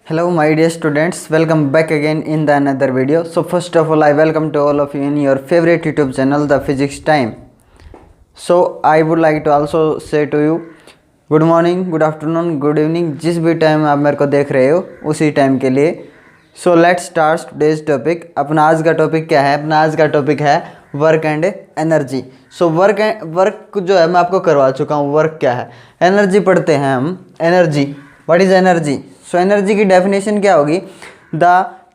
Hello my dear students, welcome back again in the another video. So first of all I welcome to all of you in your favorite YouTube channel the Physics Time. So I would like to also say to you good morning, good afternoon, good evening, जिस भी time आप मेरे को देख रहे हो उसी time के लिए. So let's start today's topic. अपना आज का टॉपिक क्या है? अपना आज का टॉपिक है work and energy. So work जो है मैं आपको करवा चुका हूँ. वर्क क्या है? एनर्जी पढ़ते हैं हम. Energy, what is energy? So energy की डेफिनेशन क्या होगी? The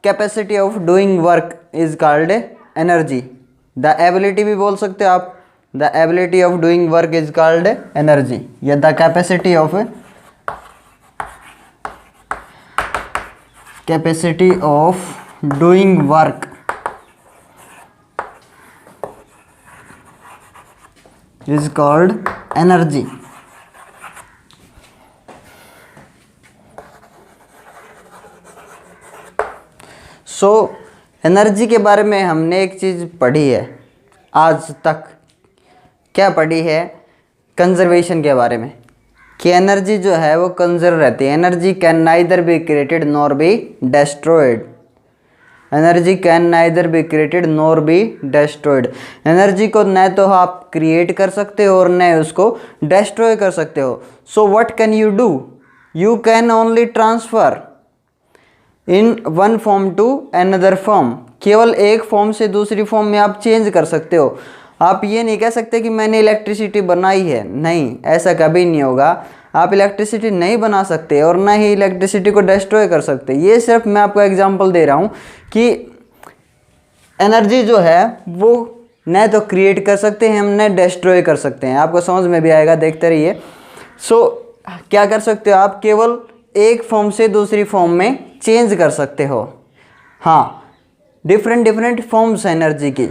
capacity of doing work is called energy. The ability भी बोल सकते हो आप. The ability of doing work is called energy. या the capacity of doing work is called energy. So energy के बारे में हमने एक चीज़ पढ़ी है आज तक. क्या पढ़ी है? कंजर्वेशन के बारे में, कि एनर्जी जो है वो कंजर्व रहती है. Energy can neither be created nor B destroyed. Energy can neither be created nor B destroyed. Energy को न तो आप क्रिएट कर सकते हो और न उसको डेस्ट्रॉय कर सकते हो. So what can you do? You can only transfer in one form to another form. केवल एक फॉर्म से दूसरी फॉर्म में आप चेंज कर सकते हो. आप ये नहीं कह सकते कि मैंने इलेक्ट्रिसिटी बनाई है. नहीं, ऐसा कभी नहीं होगा. आप इलेक्ट्रिसिटी नहीं बना सकते और ना ही इलेक्ट्रिसिटी को डिस्ट्रॉय कर सकते. ये सिर्फ मैं आपको एग्जांपल दे रहा हूँ कि एनर्जी जो है वो न तो क्रिएट कर सकते हैं हम, न डिस्ट्रॉय कर सकते हैं. आपको समझ में भी आएगा, देखते रहिए. सो क्या कर सकते हो आप? केवल एक फॉर्म से दूसरी फॉर्म में चेंज कर सकते हो. हाँ, डिफरेंट फॉर्म्स हैं एनर्जी की.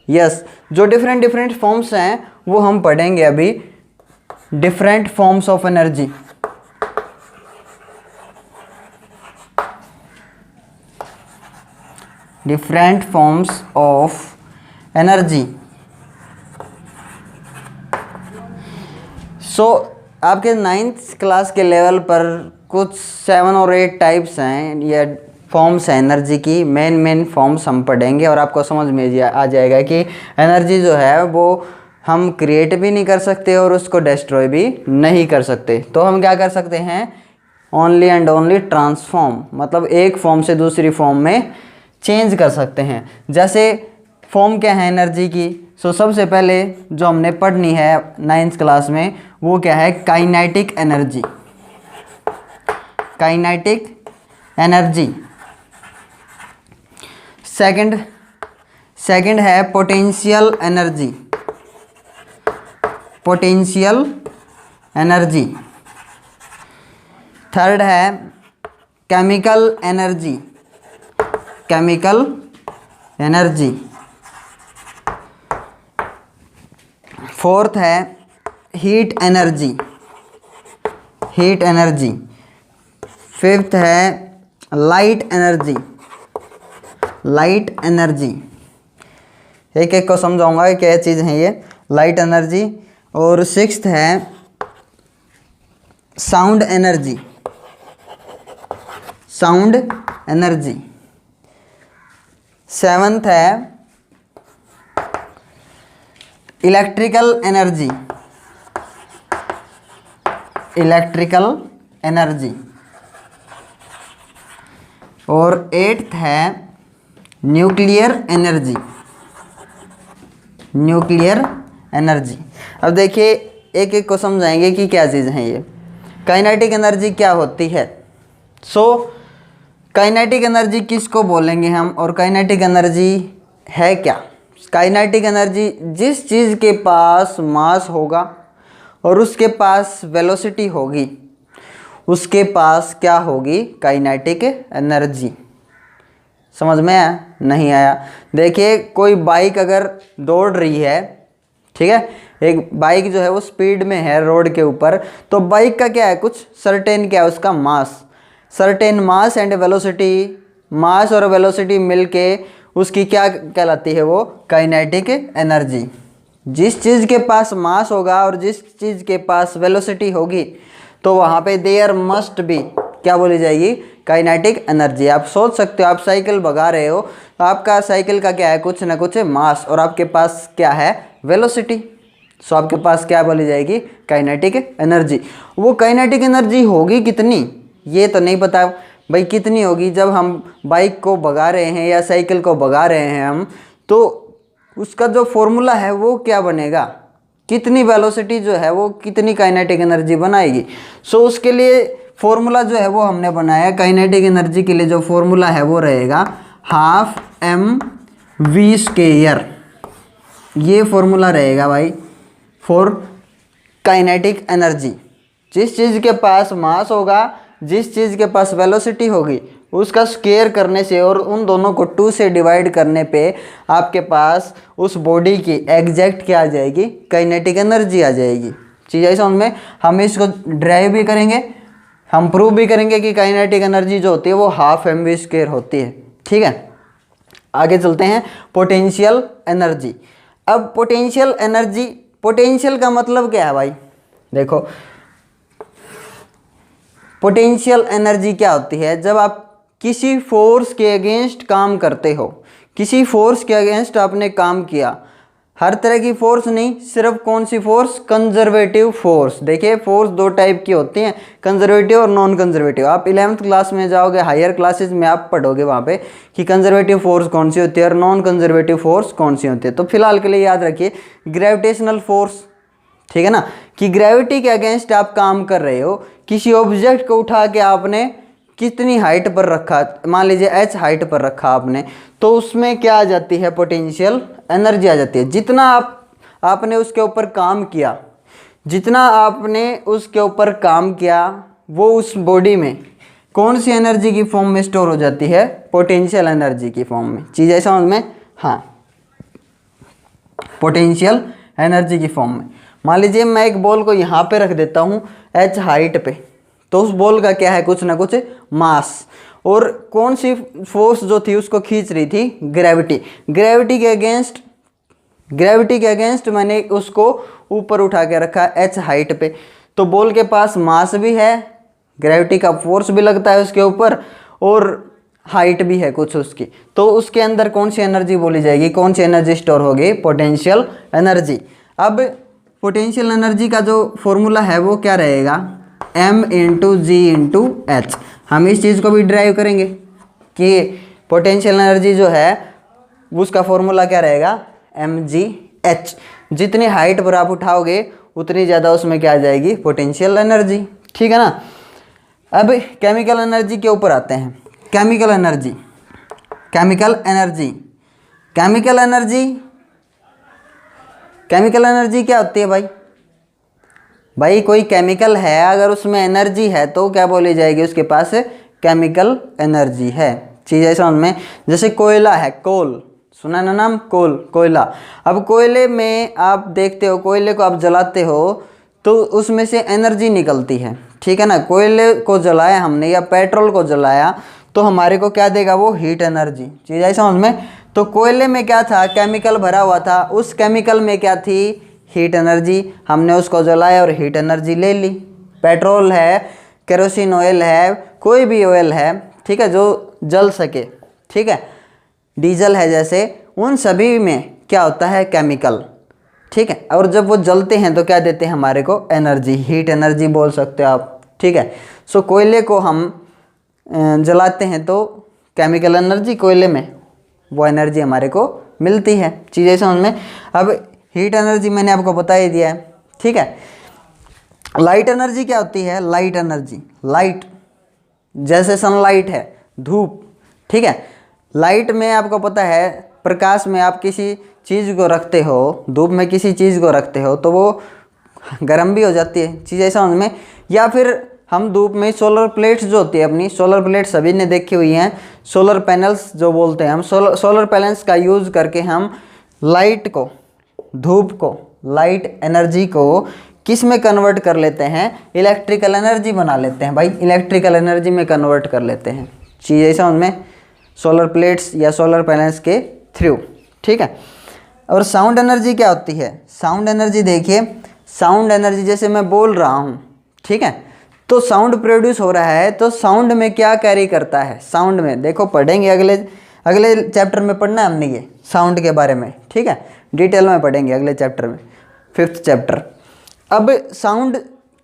यस, जो डिफरेंट फॉर्म्स हैं वो हम पढ़ेंगे अभी. Different forms of energy. Different forms of energy. So आपके 9th क्लास के लेवल पर कुछ 7 और 8 टाइप्स हैं या फॉर्म्स हैं एनर्जी की. मेन फॉर्म्स हम पढ़ेंगे और आपको समझ में आ जाएगा कि एनर्जी जो है वो हम क्रिएट भी नहीं कर सकते और उसको डिस्ट्रॉय भी नहीं कर सकते. तो हम क्या कर सकते हैं? ओनली एंड ओनली ट्रांसफॉर्म, मतलब एक फॉर्म से दूसरी फॉर्म में चेंज कर सकते हैं. जैसे फॉर्म क्या है एनर्जी की? सो सबसे पहले जो हमने पढ़नी है 9th क्लास में वो क्या है? Kinetic energy. Kinetic energy. Second है potential energy. Potential energy. Third है chemical energy. Chemical energy. Fourth है heat energy. Heat energy. Fifth है लाइट एनर्जी. Light energy. एक एक को समझाऊंगा क्या चीज़ है ये लाइट एनर्जी. और सिक्स्थ है sound energy. Sound energy. Seventh है इलेक्ट्रिकल एनर्जी. Electrical energy. और 8th है न्यूक्लियर एनर्जी. Nuclear energy. अब देखिए एक एक को समझाएंगे कि क्या चीज़ है ये. काइनेटिक एनर्जी क्या होती है? सो काइनेटिक एनर्जी किसको बोलेंगे हम और काइनेटिक एनर्जी है क्या? काइनेटिक एनर्जी जिस चीज़ के पास मास होगा और उसके पास वेलोसिटी होगी उसके पास क्या होगी? Kinetic energy. समझ में आया? नहीं आया? देखिए कोई बाइक अगर दौड़ रही है, ठीक है, एक बाइक जो है वो स्पीड में है रोड के ऊपर, तो बाइक का क्या है? कुछ सर्टेन क्या है उसका? Mass. Certain mass and velocity. Mass और वेलोसिटी मिलके उसकी क्या कहलाती है? वो काइनेटिक एनर्जी. जिस चीज़ के पास मास होगा और जिस चीज़ के पास वेलोसिटी होगी तो वहाँ पे देयर मस्ट बी क्या बोली जाएगी, काइनेटिक एनर्जी। आप सोच सकते हो, आप साइकिल भगा रहे हो तो आपका साइकिल का क्या है, कुछ ना कुछ मास, और आपके पास क्या है, वेलोसिटी। सो आपके पास क्या बोली जाएगी, काइनेटिक एनर्जी। वो काइनेटिक एनर्जी होगी कितनी ये तो नहीं पता भाई, कितनी होगी। जब हम बाइक को भगा रहे हैं या साइकिल को भगा रहे हैं हम, तो उसका जो फॉर्मूला है वो क्या बनेगा, कितनी वेलोसिटी जो है वो कितनी काइनेटिक एनर्जी बनाएगी। सो उसके लिए फॉर्मूला जो है वो हमने बनाया, काइनेटिक एनर्जी के लिए जो फॉर्मूला है वो रहेगा ½ mv²। ये फॉर्मूला रहेगा भाई फॉर काइनेटिक एनर्जी। जिस चीज़ के पास मास होगा, जिस चीज़ के पास वेलोसिटी होगी, उसका स्क्वायर करने से और उन दोनों को 2 से डिवाइड करने पे आपके पास उस बॉडी की एग्जैक्ट क्या आ जाएगी, काइनेटिक एनर्जी आ जाएगी। चीज़ ऐसा उनमें हम इसको ड्राइव भी करेंगे, हम प्रूव भी करेंगे कि काइनेटिक एनर्जी जो होती है वो ½ mv² होती है। ठीक है, आगे चलते हैं, पोटेंशियल एनर्जी। अब पोटेंशियल एनर्जी, पोटेंशियल का मतलब क्या है भाई, देखो पोटेंशियल एनर्जी क्या होती है, जब आप किसी फोर्स के अगेंस्ट काम करते हो, किसी फोर्स के अगेंस्ट आपने काम किया, हर तरह की फोर्स नहीं, सिर्फ कौन सी फोर्स, कंजर्वेटिव फोर्स। देखिए फोर्स 2 टाइप की होती हैं, कंजर्वेटिव और नॉन कंजर्वेटिव। आप 11th क्लास में जाओगे, हायर क्लासेस में आप पढ़ोगे वहाँ पे कि कंजर्वेटिव फोर्स कौन सी होती है और नॉन कंजर्वेटिव फोर्स कौन सी होती है। तो फिलहाल के लिए याद रखिए ग्रेविटेशनल फोर्स, ठीक है ना, कि ग्रेविटी के अगेंस्ट आप काम कर रहे हो। किसी ऑब्जेक्ट को उठा के आपने कितनी हाइट पर रखा, मान लीजिए h हाइट पर रखा आपने, तो उसमें क्या आ जाती है, पोटेंशियल एनर्जी आ जाती है। जितना आपने उसके ऊपर काम किया, जितना आपने उसके ऊपर काम किया, वो उस बॉडी में कौन सी एनर्जी की फॉर्म में स्टोर हो जाती है, पोटेंशियल एनर्जी की फॉर्म में। चीज़ ऐसा समझ में, हाँ, पोटेंशियल एनर्जी की फॉर्म में। मान लीजिए मैं एक बॉल को यहाँ पे रख देता हूँ h हाइट पे, तो उस बॉल का क्या है, कुछ ना कुछ मास, और कौन सी फोर्स जो थी उसको खींच रही थी, ग्रेविटी। ग्रेविटी के अगेंस्ट मैंने उसको ऊपर उठा के रखा h हाइट पे, तो बॉल के पास मास भी है, ग्रेविटी का फोर्स भी लगता है उसके ऊपर, और हाइट भी है कुछ उसकी। तो उसके अंदर कौन सी एनर्जी बोली जाएगी, कौन सी एनर्जी स्टोर होगी, पोटेंशियल एनर्जी। अब पोटेंशियल एनर्जी का जो फॉर्मूला है वो क्या रहेगा, m×g×h। हम इस चीज़ को भी ड्राइव करेंगे कि पोटेंशियल एनर्जी जो है उसका फॉर्मूला क्या रहेगा, mgh। जितनी हाइट पर आप उठाओगे उतनी ज़्यादा उसमें क्या आ जाएगी, पोटेंशियल एनर्जी। ठीक है ना। अब केमिकल एनर्जी के ऊपर आते हैं। Chemical energy, chemical energy, chemical energy, chemical energy क्या होती है भाई, भाई कोई केमिकल है अगर उसमें एनर्जी है तो क्या बोली जाएगी, उसके पास केमिकल एनर्जी है। चीज़ ऐसा उनमें, जैसे कोयला है, कोल सुना ना नाम, कोल, कोयला। अब कोयले में आप देखते हो, कोयले को आप जलाते हो तो उसमें से एनर्जी निकलती है, ठीक है ना। कोयले को जलाया हमने या पेट्रोल को जलाया तो हमारे को क्या देगा, वो हीट एनर्जी। चीज़ ऐसा उनमें, तो कोयले में क्या था, केमिकल भरा हुआ था, उस केमिकल में क्या थी, हीट एनर्जी। हमने उसको जलाया और हीट एनर्जी ले ली। पेट्रोल है, केरोसिन ऑयल है, कोई भी ऑयल है, ठीक है, जो जल सके, ठीक है, डीजल है जैसे, उन सभी में क्या होता है, केमिकल, ठीक है। और जब वो जलते हैं तो क्या देते हैं हमारे को, एनर्जी, हीट एनर्जी बोल सकते हो आप, ठीक है। सो कोयले को हम जलाते हैं तो केमिकल एनर्जी, कोयले में वो एनर्जी हमारे को मिलती है। चीज़ें समझ में। अब हीट एनर्जी मैंने आपको बता ही दिया है, ठीक है। लाइट एनर्जी क्या होती है, लाइट एनर्जी, लाइट जैसे सनलाइट है, धूप, ठीक है। लाइट में आपको पता है, प्रकाश में आप किसी चीज़ को रखते हो, धूप में किसी चीज़ को रखते हो तो वो गर्म भी हो जाती है। चीज़ ऐसा समझ में। या फिर हम धूप में सोलर प्लेट्स जो होती है अपनी, सोलर प्लेट सभी ने देखी हुई हैं, सोलर पैनल्स जो बोलते हैं हम, सोलर पैनल्स का यूज़ करके हम लाइट को, धूप को, लाइट एनर्जी को किस में कन्वर्ट कर लेते हैं, इलेक्ट्रिकल एनर्जी बना लेते हैं भाई, इलेक्ट्रिकल एनर्जी में कन्वर्ट कर लेते हैं। चीज़ ऐसा उनमें, सोलर प्लेट्स या सोलर पैनल्स के थ्रू, ठीक है। और साउंड एनर्जी क्या होती है, साउंड एनर्जी देखिए, साउंड एनर्जी जैसे मैं बोल रहा हूँ, ठीक है, तो साउंड प्रोड्यूस हो रहा है, तो साउंड में क्या कैरी करता है, साउंड में देखो पढ़ेंगे अगले अगले चैप्टर में पढ़ना है हमने ये साउंड के बारे में, ठीक है, डिटेल में पढ़ेंगे अगले चैप्टर में, 5th चैप्टर। अब साउंड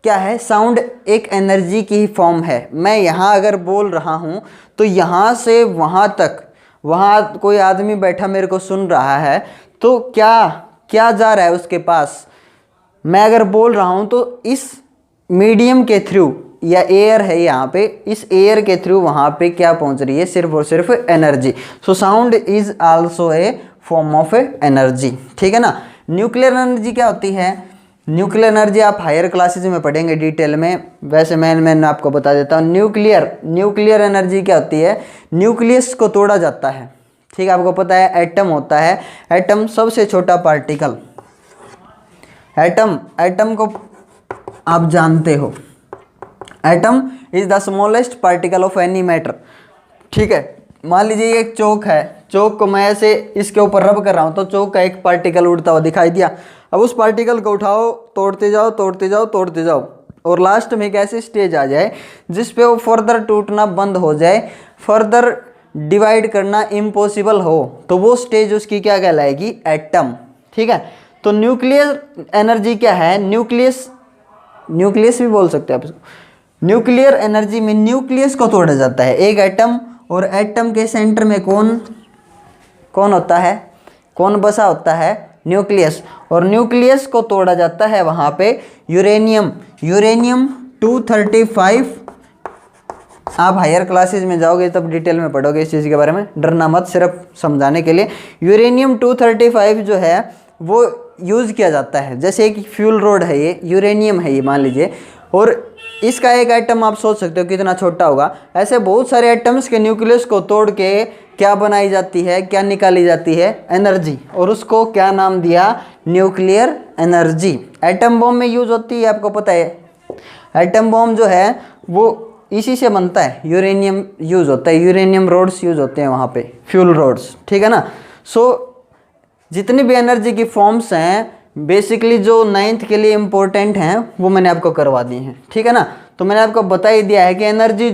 क्या है, साउंड एक एनर्जी की ही फॉर्म है। मैं यहाँ अगर बोल रहा हूँ तो यहाँ से वहाँ तक, वहाँ कोई आदमी बैठा मेरे को सुन रहा है, तो क्या क्या जा रहा है उसके पास, मैं अगर बोल रहा हूँ तो इस मीडियम के थ्रू, या एयर है यहाँ पे, इस एयर के थ्रू वहाँ पे क्या पहुँच रही है, सिर्फ और सिर्फ energy. So sound is also a form of energy, ठीक है ना। न्यूक्लियर एनर्जी क्या होती है, न्यूक्लियर एनर्जी आप हायर क्लासेज में पढ़ेंगे डिटेल में, वैसे मैं आपको बता देता हूँ। न्यूक्लियर एनर्जी क्या होती है, न्यूक्लियस को तोड़ा जाता है, ठीक है, आपको पता है एटम होता है, एटम सबसे छोटा पार्टिकल, एटम को आप जानते हो, atom is the smallest particle of any matter, ठीक है। मान लीजिए ये एक चौक है, चौक को मैं ऐसे इसके ऊपर रब कर रहा हूँ तो चौक का एक पार्टिकल उड़ता हुआ दिखाई दिया। अब उस पार्टिकल को उठाओ, तोड़ते जाओ तोड़ते जाओ तोड़ते जाओ, और लास्ट में एक ऐसी स्टेज आ जाए जिस पे वो फर्दर टूटना बंद हो जाए, फर्दर डिवाइड करना इम्पॉसिबल हो, तो वो स्टेज उसकी क्या कहलाएगी, एटम, ठीक है। तो न्यूक्लियर एनर्जी क्या है, न्यूक्लियस भी बोल सकते हैं आप इसको। न्यूक्लियर एनर्जी में न्यूक्लियस को तोड़ा जाता है, एक एटम, और एटम के सेंटर में कौन होता है, कौन बसा होता है, न्यूक्लियस, और न्यूक्लियस को तोड़ा जाता है वहाँ पे यूरेनियम 235। आप हायर क्लासेज में जाओगे तब डिटेल में पढ़ोगे इस चीज़ के बारे में, डरना मत, सिर्फ समझाने के लिए। यूरेनियम 235 जो है वो यूज़ किया जाता है, जैसे एक फ्यूल रोड है, ये यूरेनियम है ये मान लीजिए, और इसका एक एटम आप सोच सकते हो कितना छोटा होगा। ऐसे बहुत सारे एटम्स के न्यूक्लियस को तोड़ के क्या बनाई जाती है, क्या निकाली जाती है, एनर्जी, और उसको क्या नाम दिया, न्यूक्लियर एनर्जी। एटम बॉम्ब में यूज़ होती है, आपको पता है, एटम बॉम्ब जो है वो इसी से बनता है, यूरेनियम यूज़ होता है, यूरेनियम रोड्स यूज़ होते हैं वहाँ पे, फ्यूल रोड्स, ठीक है ना। सो जितनी भी एनर्जी की फॉर्म्स हैं बेसिकली जो 9th के लिए इम्पोर्टेंट हैं वो मैंने आपको करवा दी हैं, ठीक है ना। तो मैंने आपको बता ही दिया है कि एनर्जी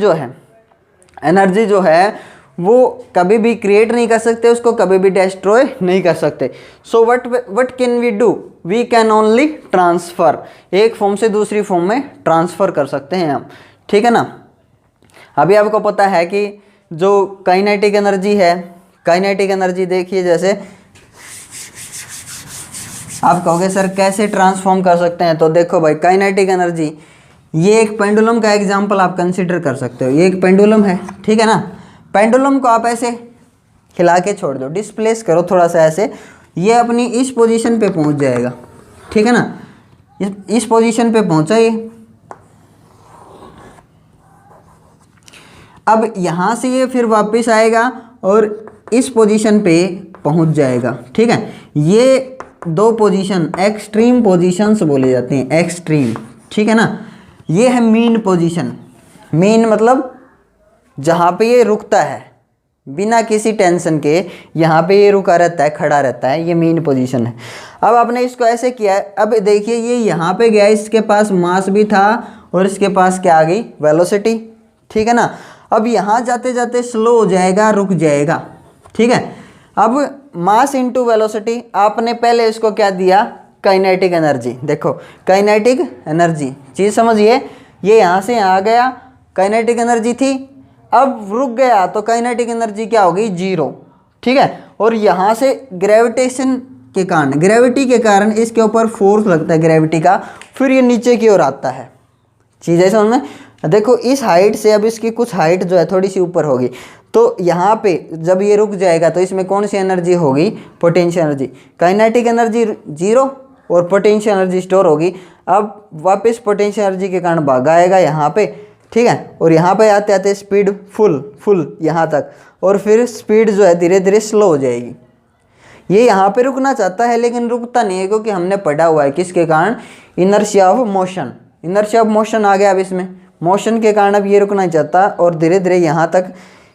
जो है वो कभी भी क्रिएट नहीं कर सकते, उसको कभी भी डिस्ट्रॉय नहीं कर सकते। So what can we do, we can only transfer, एक फॉर्म से दूसरी फॉर्म में ट्रांसफ़र कर सकते हैं हम, ठीक है ना। अभी आपको पता है कि जो काइनेटिक एनर्जी है, काइनेटिक एनर्जी देखिए, जैसे आप कहोगे सर कैसे ट्रांसफॉर्म कर सकते हैं, तो देखो भाई काइनेटिक एनर्जी, ये एक पेंडुलम का एग्जांपल आप कंसीडर कर सकते हो, ये एक पेंडुलम है, ठीक है ना। पेंडुलम को आप ऐसे हिला के छोड़ दो, डिस्प्लेस करो थोड़ा सा ऐसे, ये अपनी इस पोजीशन पे पहुंच जाएगा, ठीक है ना, इस पोजीशन पे पहुंचा ये। अब यहाँ से ये फिर वापस आएगा और इस पोजीशन पे पहुंच जाएगा, ठीक है। ये दो पोजीशन एक्सट्रीम पोजीशंस बोले जाते हैं, एक्सट्रीम, ठीक है ना। ये है मीन पोजीशन, मीन मतलब जहाँ पे ये रुकता है बिना किसी टेंशन के, यहाँ पे ये रुका रहता है, खड़ा रहता है, ये मीन पोजीशन है। अब आपने इसको ऐसे किया है, अब देखिए ये यहाँ पे गया, इसके पास मास भी था और इसके पास क्या आ गई, वेलोसिटी, ठीक है ना। अब यहाँ जाते जाते स्लो हो जाएगा, रुक जाएगा, ठीक है। अब मास इंटू वेलोसिटी, आपने पहले इसको क्या दिया, काइनेटिक एनर्जी। देखो काइनेटिक एनर्जी चीज़ समझिए, ये यहाँ से यहाँ आ गया, काइनेटिक एनर्जी थी, अब रुक गया तो काइनेटिक एनर्जी क्या हो गई, 0, ठीक है। और यहाँ से ग्रेविटेशन के कारण, ग्रेविटी के कारण इसके ऊपर फोर्स लगता है ग्रेविटी का, फिर ये नीचे की ओर आता है। चीज़ है समझ में, देखो इस हाइट से अब इसकी कुछ हाइट जो है थोड़ी सी ऊपर होगी, तो यहाँ पे जब ये रुक जाएगा तो इसमें कौन सी एनर्जी होगी, पोटेंशियल एनर्जी। काइनेटिक एनर्जी 0 और पोटेंशियल एनर्जी स्टोर होगी। अब वापस पोटेंशियल एनर्जी के कारण भागा आएगा यहाँ पे, ठीक है, और यहाँ पे आते आते स्पीड फुल यहाँ तक, और फिर स्पीड जो है धीरे धीरे स्लो हो जाएगी। ये यहाँ पे रुकना चाहता है लेकिन रुकता नहीं है, क्योंकि हमने पढ़ा हुआ है किसके कारण, inertia of motion, inertia of motion आ गया अब इसमें, मोशन के कारण अब ये रुकना चाहता और धीरे धीरे यहाँ तक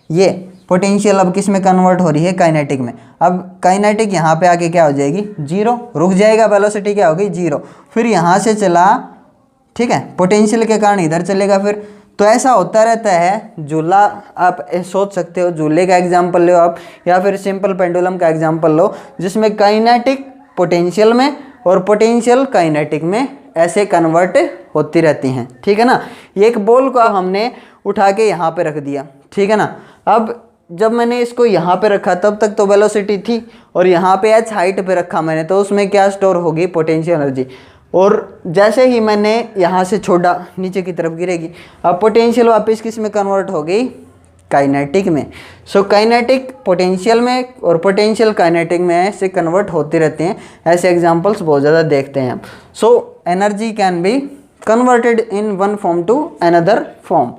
ये पोटेंशियल अब किस में कन्वर्ट हो रही है, काइनेटिक में। अब काइनेटिक यहाँ पे आके क्या हो जाएगी, 0, रुक जाएगा, वेलोसिटी क्या होगी 0, फिर यहाँ से चला ठीक है, पोटेंशियल के कारण इधर चलेगा फिर। तो ऐसा होता रहता है। झूला आप सोच सकते हो, झूले का एग्जाम्पल लो आप, या फिर सिंपल पेंडुलम का एग्जाम्पल लो, जिसमें काइनेटिक पोटेंशियल में और पोटेंशियल काइनेटिक में ऐसे कन्वर्ट होती रहती हैं, ठीक है ना। एक बॉल को हमने उठा के यहाँ पे रख दिया, ठीक है ना। अब जब मैंने इसको यहाँ पे रखा तब तक तो वेलोसिटी थी, और यहाँ पे h हाइट पे रखा मैंने, तो उसमें क्या स्टोर होगी, पोटेंशियल एनर्जी। और जैसे ही मैंने यहाँ से छोड़ा नीचे की तरफ गिरेगी, अब पोटेंशियल वापस किस में कन्वर्ट हो गई, काइनेटिक में। सो काइनेटिक पोटेंशियल में और पोटेंशियल काइनेटिक में ऐसे कन्वर्ट होती रहती हैं। ऐसे एग्जांपल्स बहुत ज़्यादा देखते हैं हम। So energy can be converted in one form to another form.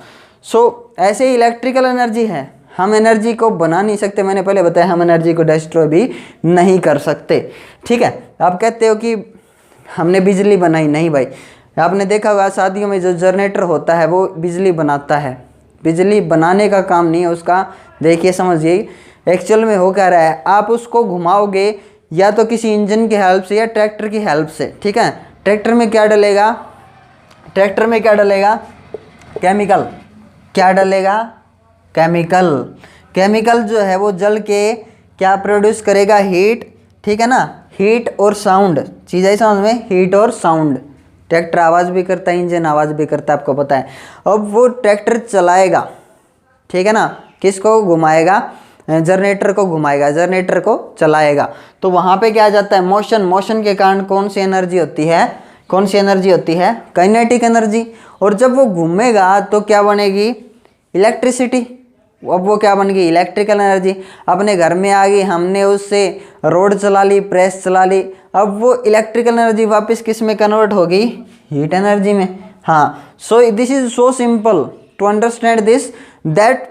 So ऐसे इलेक्ट्रिकल एनर्जी है, हम एनर्जी को बना नहीं सकते, मैंने पहले बताया, हम एनर्जी को डिस्ट्रॉय भी नहीं कर सकते, ठीक है। आप कहते हो कि हमने बिजली बनाई, नहीं भाई। आपने देखा होगा शादियों में जो जनरेटर होता है वो बिजली बनाता है, बिजली बनाने का काम नहीं है उसका। देखिए समझिए एक्चुअल में हो क्या रहा है, आप उसको घुमाओगे या तो किसी इंजन की हेल्प से या ट्रैक्टर की हेल्प से, ठीक है। ट्रैक्टर में क्या डलेगा, ट्रैक्टर में क्या डलेगा, केमिकल। क्या डलेगा, केमिकल। केमिकल जो है वो जल के क्या प्रोड्यूस करेगा, हीट, ठीक है ना। हीट और साउंड, चीज़ है समझ में, हीट और साउंड। ट्रैक्टर आवाज़ भी करता है, इंजन आवाज़ भी करता है, आपको पता है। अब वो ट्रैक्टर चलाएगा, ठीक है ना, किसको घुमाएगा, जनरेटर को घुमाएगा, जनरेटर को चलाएगा। तो वहाँ पे क्या आ जाता है, मोशन। मोशन के कारण कौन सी एनर्जी होती है, कौन सी एनर्जी होती है, काइनेटिक एनर्जी। और जब वो घूमेगा तो क्या बनेगी, इलेक्ट्रिसिटी। अब वो क्या बन गई, इलेक्ट्रिकल एनर्जी। अपने घर में आ गई, हमने उससे रोड चला ली, प्रेस चला ली, अब वो इलेक्ट्रिकल एनर्जी वापस किस में कन्वर्ट हो गई, हीट एनर्जी में। हाँ, so this is so simple to understand this, that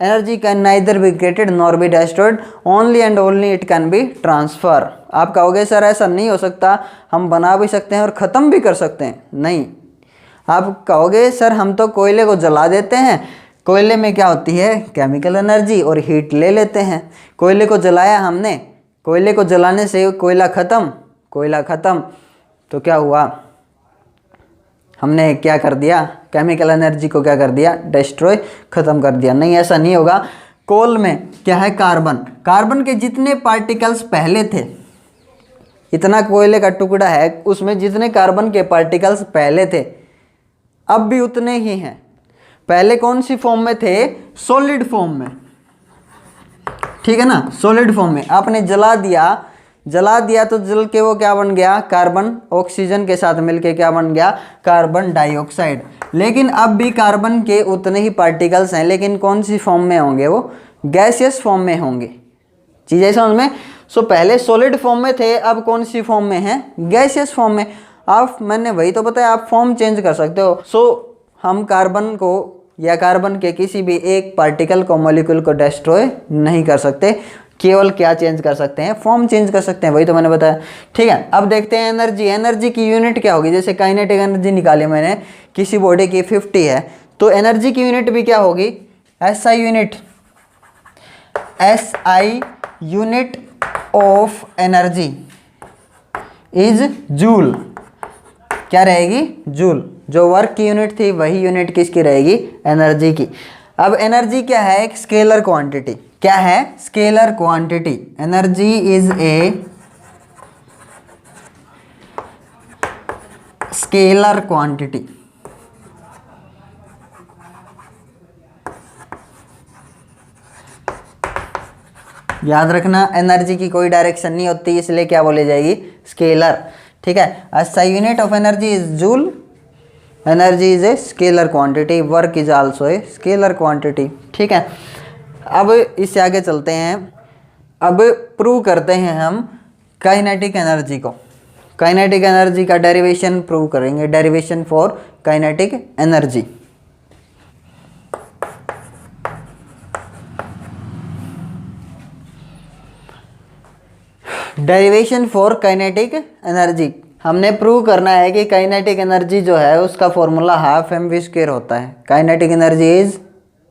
energy can neither be created nor be destroyed, only and only it can be transfer. आप कहोगे सर ऐसा नहीं हो सकता, हम बना भी सकते हैं और ख़त्म भी कर सकते हैं। नहीं, आप कहोगे सर हम तो कोयले को जला देते हैं, कोयले में क्या होती है, केमिकल एनर्जी, और हीट ले लेते हैं। कोयले को जलाया हमने, कोयले को जलाने से कोयला ख़त्म, कोयला ख़त्म, तो क्या हुआ, हमने क्या कर दिया, केमिकल एनर्जी को क्या कर दिया, डिस्ट्रॉय, ख़त्म कर दिया। नहीं, ऐसा नहीं होगा। कोल में क्या है, कार्बन। कार्बन के जितने पार्टिकल्स पहले थे, इतना कोयले का टुकड़ा है, उसमें जितने कार्बन के पार्टिकल्स पहले थे अब भी उतने ही हैं। पहले कौन सी फॉर्म में थे, सॉलिड फॉर्म में, ठीक है ना, सॉलिड फॉर्म में। आपने जला दिया, जला दिया तो जल के वो क्या बन गया, कार्बन, ऑक्सीजन के साथ मिलके क्या बन गया, कार्बन डाइऑक्साइड। लेकिन अब भी कार्बन के उतने ही पार्टिकल्स हैं, लेकिन कौन सी फॉर्म में होंगे, वो गैसियस फॉर्म में होंगे। चीज़ है समझ में। सो पहले सॉलिड फॉर्म में थे, अब कौन सी फॉर्म में है, गैसियस फॉर्म में। आप, मैंने वही तो बताया, आप फॉर्म चेंज कर सकते हो। सो हम कार्बन को या कार्बन के किसी भी एक पार्टिकल को, मॉलिक्यूल को डिस्ट्रॉय नहीं कर सकते, केवल क्या चेंज कर सकते हैं, फॉर्म चेंज कर सकते हैं, वही तो मैंने बताया, ठीक है। अब देखते हैं एनर्जी। एनर्जी की यूनिट क्या होगी, जैसे काइनेटिक एनर्जी निकाली मैंने, किसी बॉडी की 50 है, तो एनर्जी की यूनिट भी क्या होगी, SI unit. SI unit of energy is joule. क्या रहेगी, जूल। जो वर्क की यूनिट थी वही यूनिट किसकी रहेगी, एनर्जी की। अब एनर्जी क्या है, एक स्केलर क्वांटिटी। क्या है, scalar quantity. Energy is a scalar quantity. याद रखना, एनर्जी की कोई डायरेक्शन नहीं होती, इसलिए क्या बोली जाएगी, स्केलर, ठीक है। SI unit of energy is joule. Energy is a scalar quantity, work is also a scalar quantity, ठीक है। अब इससे आगे चलते हैं, अब प्रूव करते हैं हम काइनेटिक एनर्जी को। काइनेटिक एनर्जी का डेरिवेशन प्रूव करेंगे, derivation for kinetic energy. Derivation for kinetic energy, हमने प्रूव करना है कि काइनेटिक एनर्जी जो है उसका फॉर्मूला हाफ mv² होता है। Kinetic energy is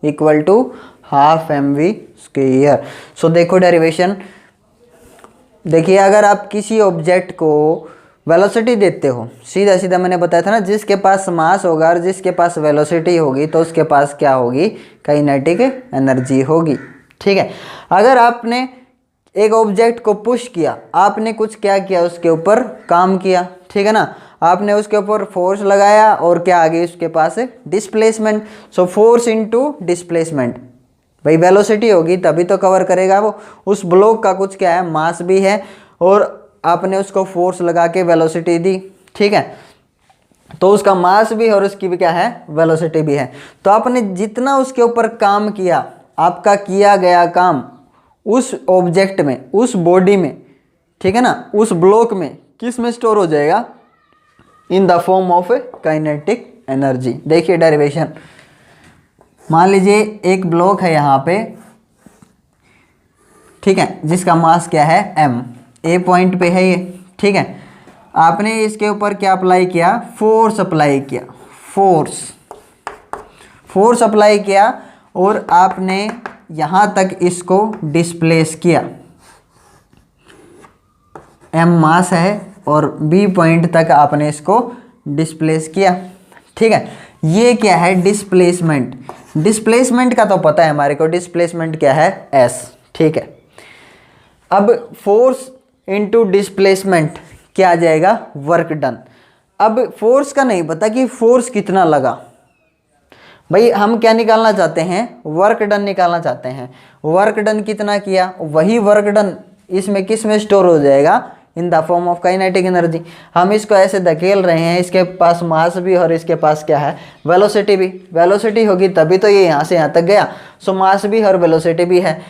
equal to half mv²। So देखो डेरिवेशन, देखिए अगर आप किसी ऑब्जेक्ट को वेलोसिटी देते हो, सीधा सीधा मैंने बताया था ना, जिसके पास मास होगा और जिसके पास वेलोसिटी होगी तो उसके पास क्या होगी, काइनेटिक एनर्जी होगी। ठीक है, अगर आपने एक ऑब्जेक्ट को पुश किया, आपने कुछ क्या किया, उसके ऊपर काम किया, ठीक है ना, आपने उसके ऊपर फोर्स लगाया और क्या आ गई उसके पास displacement. So force into displacement, भाई वेलोसिटी होगी तभी तो कवर करेगा वो। उस ब्लॉक का कुछ क्या है, मास भी है और आपने उसको फोर्स लगा के वेलोसिटी दी, ठीक है, तो उसका मास भी है और उसकी भी क्या है, वेलोसिटी भी है। तो आपने जितना उसके ऊपर काम किया, आपका किया गया काम उस ऑब्जेक्ट में, उस बॉडी में, ठीक है ना, उस ब्लॉक में किस में स्टोर हो जाएगा, in the form of kinetic energy. देखिए डेरिवेशन, मान लीजिए एक ब्लॉक है यहाँ पे, ठीक है, जिसका मास क्या है m, ए पॉइंट पे है ये, ठीक है, आपने इसके ऊपर क्या अप्लाई किया, फोर्स अप्लाई किया, फोर्स अप्लाई किया और आपने यहाँ तक इसको डिस्प्लेस किया, m मास है और b पॉइंट तक आपने इसको डिस्प्लेस किया, ठीक है, ये क्या है, डिस्प्लेसमेंट। डिस्प्लेसमेंट का तो पता है हमारे को, डिस्प्लेसमेंट क्या है, s, ठीक है। अब फोर्स इनटू डिस्प्लेसमेंट क्या आ जाएगा, वर्क डन। अब फोर्स का नहीं पता कि फोर्स कितना लगा, भाई हम क्या निकालना चाहते हैं, वर्क डन निकालना चाहते हैं। वर्क डन कितना किया, वही वर्क डन इसमें किस में स्टोर हो जाएगा, in the form of kinetic energy. हम इसको ऐसे धकेल रहे हैं, इसके पास मास भी और इसके पास क्या है, वेलोसिटी भी। वेलोसिटी होगी तभी तो ये यहाँ से यहाँ तक गया, सो मास भी और वेलोसिटी भी है,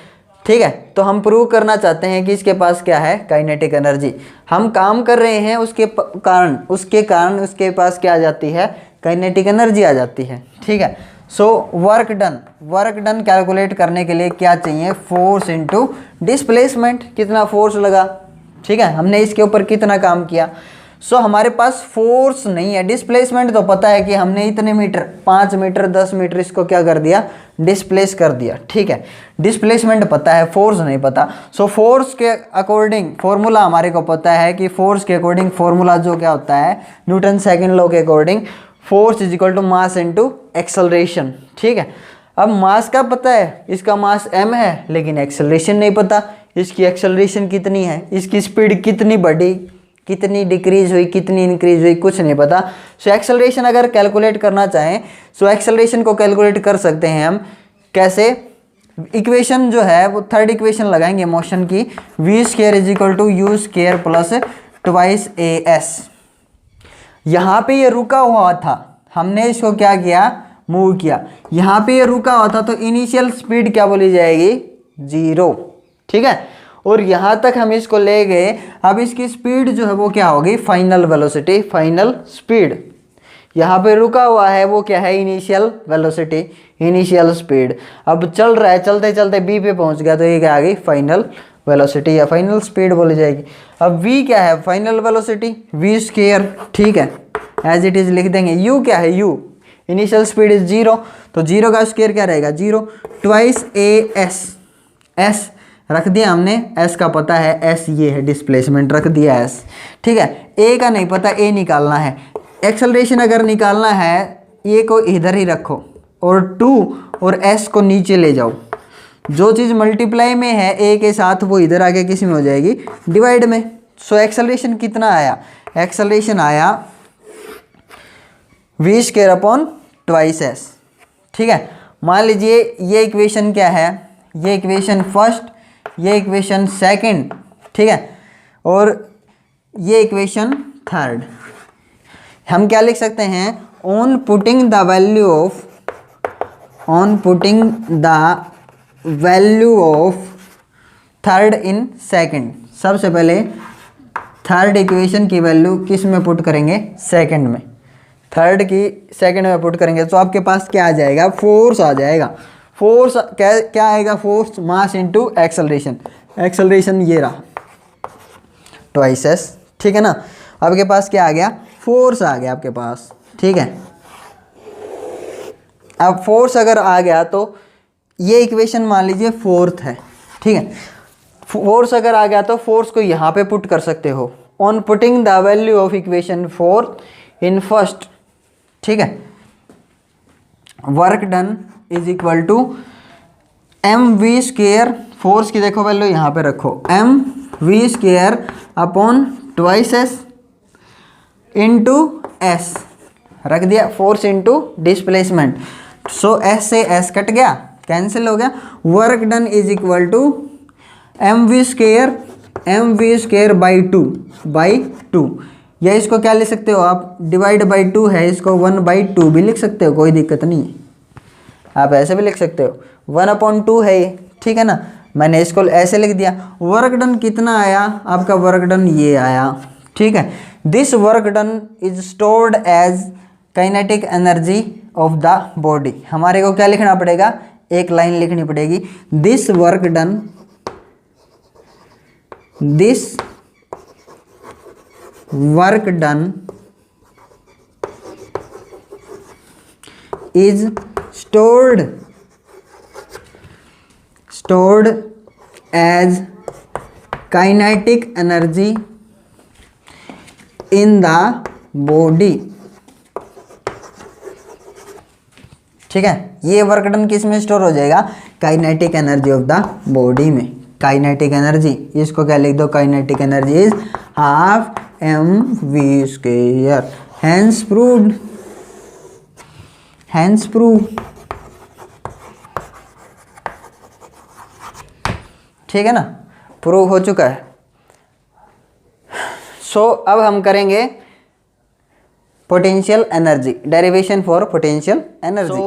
ठीक है। तो हम प्रूव करना चाहते हैं कि इसके पास क्या है, काइनेटिक एनर्जी। हम काम कर रहे हैं उसके कारण उसके पास क्या आ जाती है, काइनेटिक एनर्जी आ जाती है, ठीक है। सो वर्क डन कैलकुलेट करने के लिए क्या चाहिए, फोर्स इनटू डिस्प्लेसमेंट, कितना फोर्स लगा, ठीक है, हमने इसके ऊपर कितना काम किया। सो हमारे पास फोर्स नहीं है, डिस्प्लेसमेंट तो पता है कि हमने इतने मीटर, 5 मीटर 10 मीटर इसको क्या कर दिया, डिस्प्लेस कर दिया, ठीक है, डिस्प्लेसमेंट पता है, फोर्स नहीं पता। सो फोर्स के अकॉर्डिंग फॉर्मूला हमारे को पता है कि फोर्स के अकॉर्डिंग फॉर्मूला जो क्या होता है, न्यूटन सेकंड लॉ के according force is equal to mass into acceleration, ठीक है। अब मास का पता है, इसका मास m है, लेकिन एक्सेलरेशन नहीं पता, इसकी एक्सेलरेशन कितनी है, इसकी स्पीड कितनी बढ़ी, कितनी डिक्रीज हुई, कितनी इंक्रीज हुई, कुछ नहीं पता। सो एक्सेलरेशन अगर कैलकुलेट करना चाहें, सो एक्सेलरेशन को कैलकुलेट कर सकते हैं हम कैसे, इक्वेशन जो है वो थर्ड इक्वेशन लगाएंगे मोशन की, v square is equal to U square plus twice as। यहाँ पे ये रुका हुआ था, हमने इसको क्या किया, मूव किया, यहाँ पे ये रुका हुआ था, तो इनिशियल स्पीड क्या बोली जाएगी, 0, ठीक है। और यहाँ तक हम इसको ले गए, अब इसकी स्पीड जो है वो क्या होगी, फाइनल वेलोसिटी, फाइनल स्पीड। यहाँ पे रुका हुआ है वो क्या है, इनिशियल वेलोसिटी, इनिशियल स्पीड। अब चल रहा है, चलते चलते बी पे पहुँच गया, तो ये क्या आ गई, फाइनल वेलोसिटी या फाइनल स्पीड बोली जाएगी। अब v क्या है, फाइनल वेलोसिटी, v स्क्वायर, ठीक है, एज इट इज लिख देंगे। u क्या है, u इनिशियल स्पीड इज 0, तो 0 का स्क्वायर क्या रहेगा, 0, ट्वाइस as, s रख दिया हमने, s का पता है, s ये है, डिस्प्लेसमेंट रख दिया s, ठीक है। a का नहीं पता, a निकालना है। एक्सेलरेशन अगर निकालना है, a को इधर ही रखो और 2 और s को नीचे ले जाओ, जो चीज़ मल्टीप्लाई में है a के साथ वो इधर आके किस में हो जाएगी, डिवाइड में। सो एक्सेलरेशन कितना आया, एक्सेलरेशन आया v square upon twice s, ठीक है। मान लीजिए ये इक्वेशन क्या है, ये इक्वेशन फर्स्ट, ये इक्वेशन सेकंड, ठीक है, और ये इक्वेशन थर्ड। हम क्या लिख सकते हैं, on putting the value of third in second. सबसे पहले थर्ड इक्वेशन की वैल्यू किस में पुट करेंगे, सेकंड में, थर्ड की सेकंड में पुट करेंगे, तो आपके पास क्या आ जाएगा, फोर्स आ जाएगा। फोर्स क्या आएगा, force mass into acceleration, acceleration ये रहा ट्वाइस s, ठीक है ना। आपके पास क्या आ गया, फोर्स आ गया आपके पास, ठीक है। अब फोर्स अगर आ गया तो ये इक्वेशन मान लीजिए फोर्थ है, ठीक है। फोर्स अगर आ गया तो फोर्स को यहाँ पे पुट कर सकते हो on putting the value of equation 4 in first, ठीक है, work done is equal to M V square, force की देखो वैल्यू यहाँ पे रखो, M V square upon twice S into S, रख दिया, force into displacement, so S से एस कट गया, कैंसिल हो गया, work done is equal to M V square by two, या इसको क्या लिख सकते हो आप, डिवाइड बाई 2 है, इसको 1/2 भी लिख सकते हो, कोई दिक्कत नहीं है, आप ऐसे भी लिख सकते हो, 1/2 है ये, ठीक है ना, मैंने इसको ऐसे लिख दिया। वर्क डन कितना आया आपका, वर्क डन ये आया, ठीक है। This work done is stored as kinetic energy of the body, हमारे को क्या लिखना पड़ेगा, एक लाइन लिखनी पड़ेगी, this work done is stored as kinetic energy in the body, ठीक है। ये वर्क डन किस में स्टोर हो जाएगा, kinetic energy of the body में, काइनेटिक एनर्जी, इसको क्या लिख दो, kinetic energy is half M V square, hence proved, hence prove, ठीक है ना, प्रूव हो चुका है। सो अब हम करेंगे potential energy, derivation for potential energy.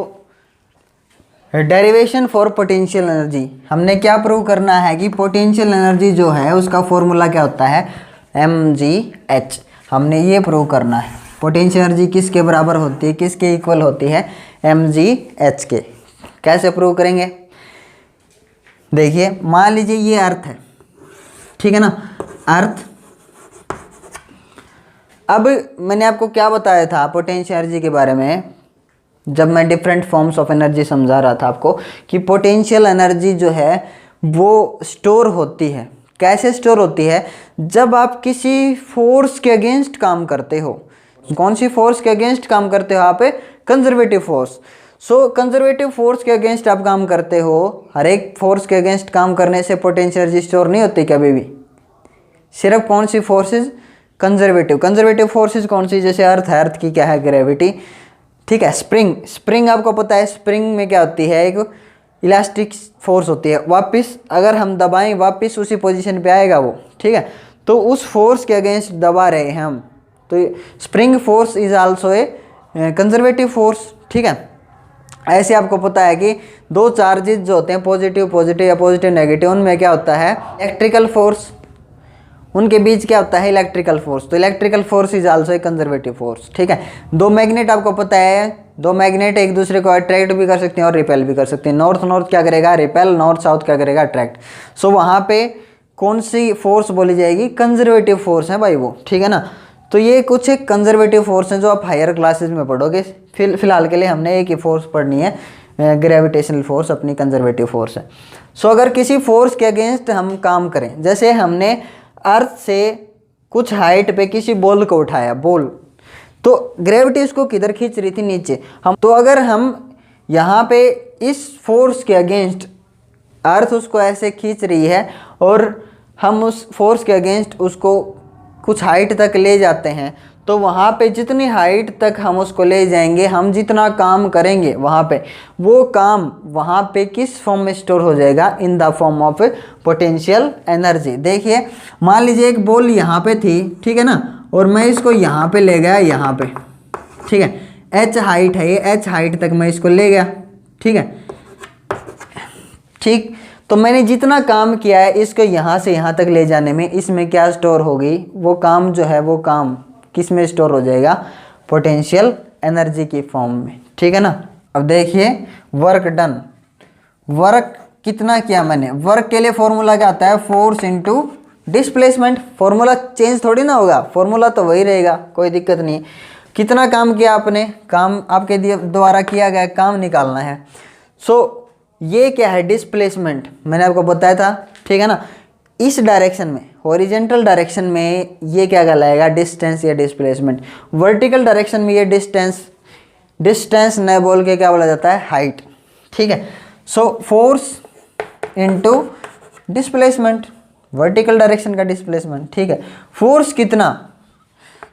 Derivation for potential energy हमने क्या प्रूव करना है कि पोटेंशियल एनर्जी जो है उसका फॉर्मूला क्या होता है, mgh, हमने ये प्रूव करना है। पोटेंशियल एनर्जी किसके बराबर होती है, किसके इक्वल होती है, mgh के। कैसे प्रूव करेंगे, देखिए मान लीजिए ये अर्थ है, ठीक है ना, अर्थ, अब मैंने आपको क्या बताया था पोटेंशियल एनर्जी के बारे में, जब मैं डिफरेंट फॉर्म्स ऑफ एनर्जी समझा रहा था आपको, कि पोटेंशियल एनर्जी जो है वो स्टोर होती है, कैसे स्टोर होती है, जब आप किसी फोर्स के अगेंस्ट काम करते हो। कौन सी फोर्स के अगेंस्ट काम करते हो आप, कंजर्वेटिव फोर्स। सो कंजर्वेटिव फोर्स के अगेंस्ट आप काम करते हो, हर एक फोर्स के अगेंस्ट काम करने से पोटेंशियल एनर्जी स्टोर नहीं होती कभी भी, सिर्फ कौन सी फोर्सेज, कंजर्वेटिव फोर्सेज कौन सी, जैसे अर्थ है, अर्थ की क्या है, ग्रेविटी, ठीक है। स्प्रिंग आपको पता है, स्प्रिंग में क्या होती है, एक इलास्टिक फोर्स होती है, वापस अगर हम दबाएं वापस उसी पोजीशन पे आएगा वो, ठीक है। तो उस फोर्स के अगेंस्ट दबा रहे हैं हम, तो spring force is also a conservative force, ठीक है। ऐसे आपको पता है कि दो चार्जेस जो होते हैं, पॉजिटिव या पॉजिटिव नेगेटिव, उनमें क्या होता है, इलेक्ट्रिकल फोर्स, उनके बीच क्या होता है, इलेक्ट्रिकल फोर्स। तो electrical force is also a conservative force, ठीक है। दो मैग्नेट आपको पता है, दो मैग्नेट एक दूसरे को अट्रैक्ट भी कर सकते हैं और रिपेल भी कर सकते हैं। नॉर्थ क्या करेगा, रिपेल, नॉर्थ साउथ क्या करेगा, अट्रैक्ट। सो वहाँ पे कौन सी फोर्स बोली जाएगी, कंजर्वेटिव फोर्स है भाई वो, ठीक है ना। तो ये कुछ एक कंजर्वेटिव फोर्स हैं जो आप हायर क्लासेज में पढ़ोगे। फिलहाल के लिए हमने एक ही फोर्स पढ़नी है, ग्रेविटेशनल फोर्स अपनी कंजर्वेटिव फोर्स है। सो अगर किसी फोर्स के अगेंस्ट हम काम करें, जैसे हमने अर्थ से कुछ हाइट पे किसी बॉल को उठाया, बॉल, तो ग्रेविटी उसको किधर खींच रही थी, नीचे। हम तो अगर हम यहाँ पे इस फोर्स के अगेंस्ट, अर्थ उसको ऐसे खींच रही है और हम उस फोर्स के अगेंस्ट उसको कुछ हाइट तक ले जाते हैं, तो वहाँ पे जितनी हाइट तक हम उसको ले जाएंगे, हम जितना काम करेंगे वहाँ पे, वो काम वहाँ पे किस फॉर्म में स्टोर हो जाएगा, in the form of potential energy. देखिए मान लीजिए एक बॉल यहाँ पे थी, ठीक है ना, और मैं इसको यहाँ पे ले गया, यहाँ पे, ठीक है, h हाइट है, ये h हाइट तक मैं इसको ले गया, ठीक है, ठीक। तो मैंने जितना काम किया है इसको यहाँ से यहाँ तक ले जाने में, इसमें क्या स्टोर होगी, वो काम जो है वो काम किस में स्टोर हो जाएगा, पोटेंशियल एनर्जी की फॉर्म में, ठीक है ना। अब देखिए वर्क डन, वर्क कितना किया मैंने, वर्क के लिए फॉर्मूला क्या आता है, force into displacement. Formula change थोड़ी ना होगा, फॉर्मूला तो वही रहेगा, कोई दिक्कत नहीं है। कितना काम किया आपने, काम आपके द्वारा किया गया काम निकालना है। सो ये क्या है, डिस्प्लेसमेंट, मैंने आपको बताया था, ठीक है ना। इस डायरेक्शन में हॉरिजेंटल डायरेक्शन में ये क्या कहलाएगा, डिस्टेंस या डिस्प्लेसमेंट। वर्टिकल डायरेक्शन में ये डिस्टेंस न बोल के क्या बोला जाता है, हाइट। ठीक है, सो force into displacement, vertical direction का डिस्प्लेसमेंट। ठीक है, फोर्स कितना,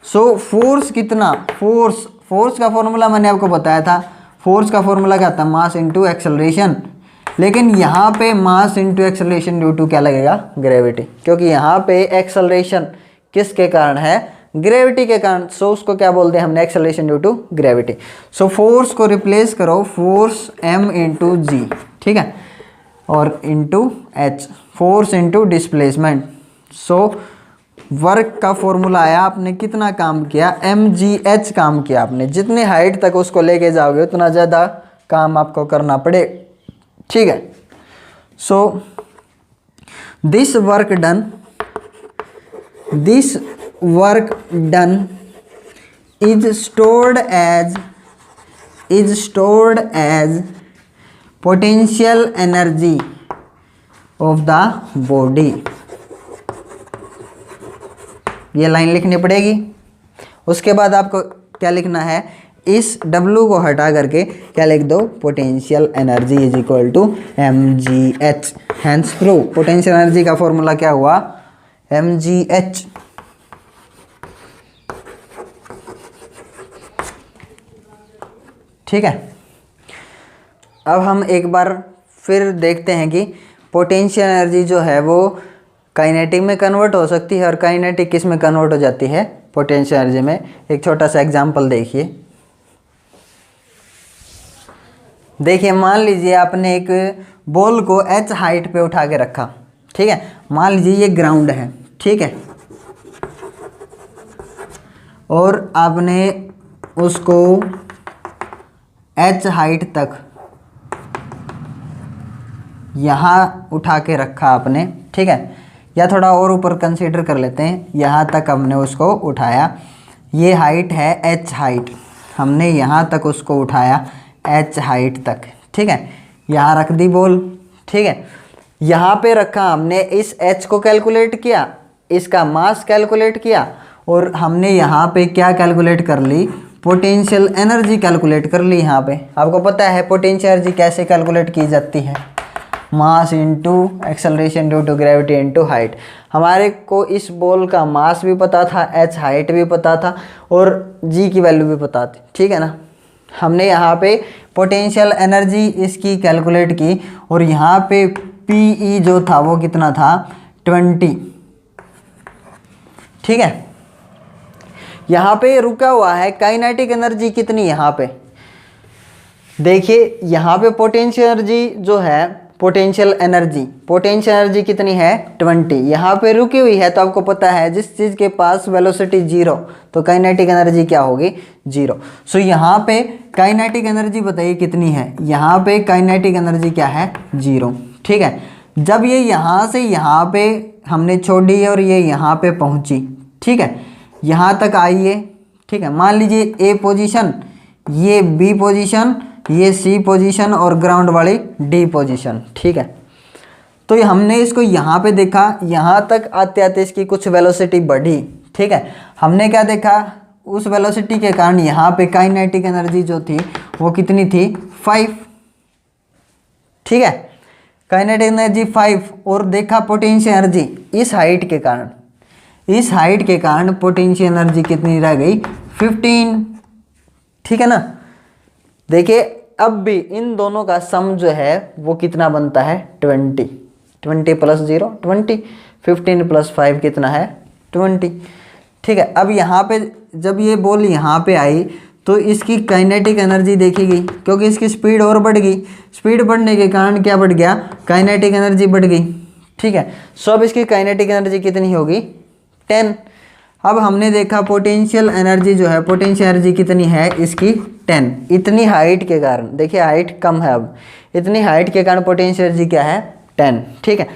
सो फोर्स कितना, फोर्स का फॉर्मूला मैंने आपको बताया था। फोर्स का फॉर्मूला क्या था, मास इनटू एक्सेलरेशन। लेकिन यहाँ पे mass into acceleration due to क्या लगेगा, ग्रेविटी, क्योंकि यहाँ पे एक्सेलरेशन किसके कारण है, ग्रेविटी के कारण। सो उसको क्या बोलते हैं हमने, acceleration due to gravity. So force को रिप्लेस करो, फोर्स m इंटू जी, ठीक है, और into h, force into displacement. So work का फॉर्मूला आया, आपने कितना काम किया, mgh काम किया आपने। जितनी हाइट तक उसको लेके जाओगे उतना ज़्यादा काम आपको करना पड़े। ठीक है, so this work done is stored as potential energy of the body. ये लाइन लिखनी पड़ेगी। उसके बाद आपको क्या लिखना है, इस W को हटा करके क्या लिख दो, potential energy is equal to mgh। Hence prove potential energy का फॉर्मूला क्या हुआ, mgh। ठीक है, अब हम एक बार फिर देखते हैं कि पोटेंशियल एनर्जी जो है वो काइनेटिक में कन्वर्ट हो सकती है और काइनेटिक किस में कन्वर्ट हो जाती है, पोटेंशियल एनर्जी में। एक छोटा सा एग्जांपल देखिए, मान लीजिए आपने एक बॉल को h हाइट पे उठा के रखा। ठीक है, मान लीजिए ये ग्राउंड है, ठीक है, और आपने उसको h हाइट तक यहाँ उठा के रखा आपने। ठीक है, या थोड़ा और ऊपर कंसीडर कर लेते हैं, यहाँ तक हमने उसको उठाया, ये हाइट है h हाइट, हमने यहाँ तक उसको उठाया h हाइट तक। ठीक है, यहाँ रख दी बॉल। ठीक है, यहाँ पे रखा हमने, इस h को कैलकुलेट किया, इसका मास कैलकुलेट किया, और हमने यहाँ पे क्या कैलकुलेट कर ली, पोटेंशियल एनर्जी कैलकुलेट कर ली। यहाँ पे आपको पता है पोटेंशियल एनर्जी कैसे कैलकुलेट की जाती है, mass into acceleration due to gravity into height. हमारे को इस बॉल का मास भी पता था, h हाइट भी पता था, और g की वैल्यू भी पता थी। ठीक है ना, हमने यहाँ पे पोटेंशियल एनर्जी इसकी कैलकुलेट की, और यहाँ पे PE जो था वो कितना था, 20। ठीक है, यहाँ पे रुका हुआ है काइनेटिक एनर्जी कितनी, यहाँ पे देखिए, यहाँ पे पोटेंशियल एनर्जी जो है, पोटेंशियल एनर्जी कितनी है, 20। यहाँ पे रुकी हुई है, तो आपको पता है जिस चीज़ के पास वेलोसिटी 0 तो काइनेटिक एनर्जी क्या होगी, 0। सो यहाँ पे काइनेटिक एनर्जी बताइए कितनी है, यहाँ पे काइनेटिक एनर्जी क्या है, 0। ठीक है, जब ये यहाँ से यहाँ पे हमने छोड़ी और ये यहाँ पे पहुँची, ठीक है, यहाँ तक आई है। ठीक है, मान लीजिए A पोजीशन, ये B पोजीशन, ये C पोजीशन और ग्राउंड वाली D पोजीशन। ठीक है, तो हमने इसको यहाँ पे देखा, यहाँ तक आते आते इसकी कुछ वेलोसिटी बढ़ी। ठीक है, हमने क्या देखा, उस वेलोसिटी के कारण यहाँ पे काइनेटिक एनर्जी जो थी वो कितनी थी, 5। ठीक है, काइनेटिक एनर्जी 5, और देखा पोटेंशियल एनर्जी इस हाइट के कारण पोटेंशियल एनर्जी कितनी रह गई, 15। ठीक है ना, देखिए अब भी इन दोनों का सम जो है वो कितना बनता है, 20 + 0 20, 15 + 5 कितना है, 20। ठीक है, अब यहाँ पे जब ये बॉल यहाँ पे आई तो इसकी काइनेटिक एनर्जी देखी गई, क्योंकि इसकी स्पीड और बढ़ गई। स्पीड बढ़ने के कारण क्या बढ़ गया, काइनेटिक एनर्जी बढ़ गई। ठीक है, सो अब इसकी काइनेटिक एनर्जी कितनी होगी, 10। अब हमने देखा पोटेंशियल एनर्जी जो है, पोटेंशियल एनर्जी कितनी है इसकी, 10। इतनी हाइट के कारण, देखिए हाइट कम है, अब इतनी हाइट के कारण पोटेंशियल एनर्जी क्या है, 10। ठीक है,